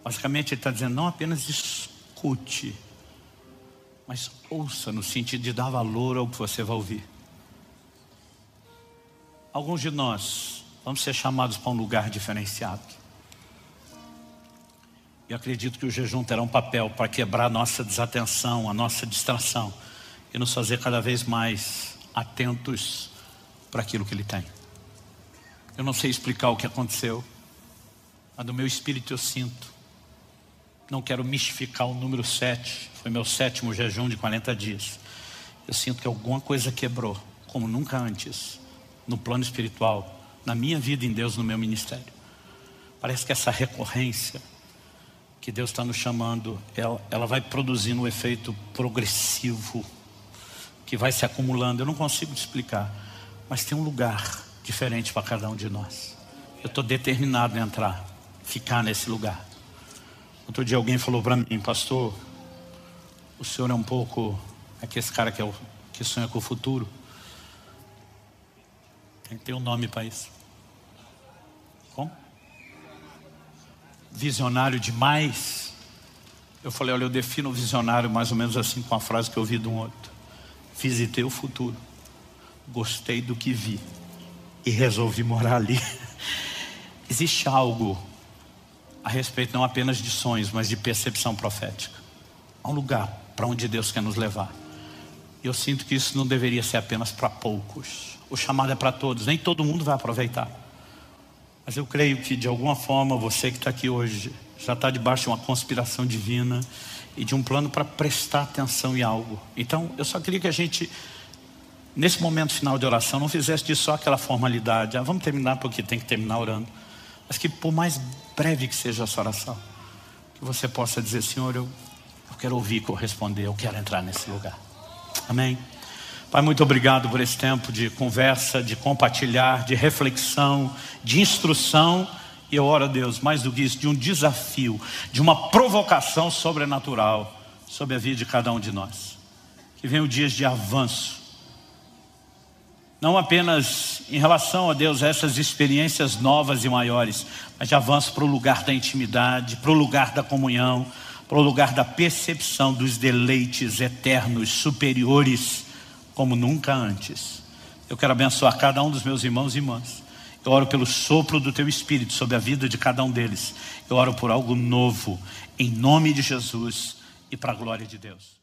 Basicamente ele está dizendo, não apenas escute, mas ouça no sentido de dar valor ao que você vai ouvir. Alguns de nós vamos ser chamados para um lugar diferenciado. E acredito que o jejum terá um papel para quebrar a nossa desatenção, a nossa distração e nos fazer cada vez mais atentos para aquilo que Ele tem. Eu não sei explicar o que aconteceu, mas do meu espírito eu sinto. Não quero mistificar o número 7, foi meu 7º jejum de 40 dias. Eu sinto que alguma coisa quebrou, como nunca antes, no plano espiritual, na minha vida em Deus, no meu ministério. Parece que essa recorrência que Deus está nos chamando, ela vai produzindo um efeito progressivo, que vai se acumulando. Eu não consigo te explicar, mas tem um lugar diferente para cada um de nós. Eu estou determinado a entrar, ficar nesse lugar. Outro dia alguém falou para mim, pastor, o senhor é um pouco, esse cara que sonha com o futuro. Tem um nome para isso. Como? Visionário demais. Eu falei, olha, eu defino o visionário mais ou menos assim, com a frase que eu ouvi de um outro. Visitei o futuro, gostei do que vi e resolvi morar ali. Existe algo a respeito não apenas de sonhos, mas de percepção profética. Há um lugar para onde Deus quer nos levar. E eu sinto que isso não deveria ser apenas para poucos. O chamado é para todos, nem todo mundo vai aproveitar. Mas eu creio que de alguma forma você que está aqui hoje já está debaixo de uma conspiração divina e de um plano para prestar atenção em algo. Então eu só queria que a gente, nesse momento final de oração, não fizesse disso só aquela formalidade. Vamos terminar porque tem que terminar orando. Mas que por mais breve que seja essa oração, que você possa dizer, Senhor, eu quero ouvir corresponder, eu quero entrar nesse lugar. Amém? Pai, muito obrigado por esse tempo de conversa, de compartilhar, de reflexão, de instrução. E eu oro a Deus, mais do que isso, de um desafio, de uma provocação sobrenatural sobre a vida de cada um de nós. Que venham dias de avanço. Não apenas em relação a Deus, essas experiências novas e maiores, mas de avanço para o lugar da intimidade, para o lugar da comunhão, para o lugar da percepção dos deleites eternos, superiores, como nunca antes. Eu quero abençoar cada um dos meus irmãos e irmãs. Eu oro pelo sopro do Teu Espírito sobre a vida de cada um deles. Eu oro por algo novo, em nome de Jesus e para a glória de Deus.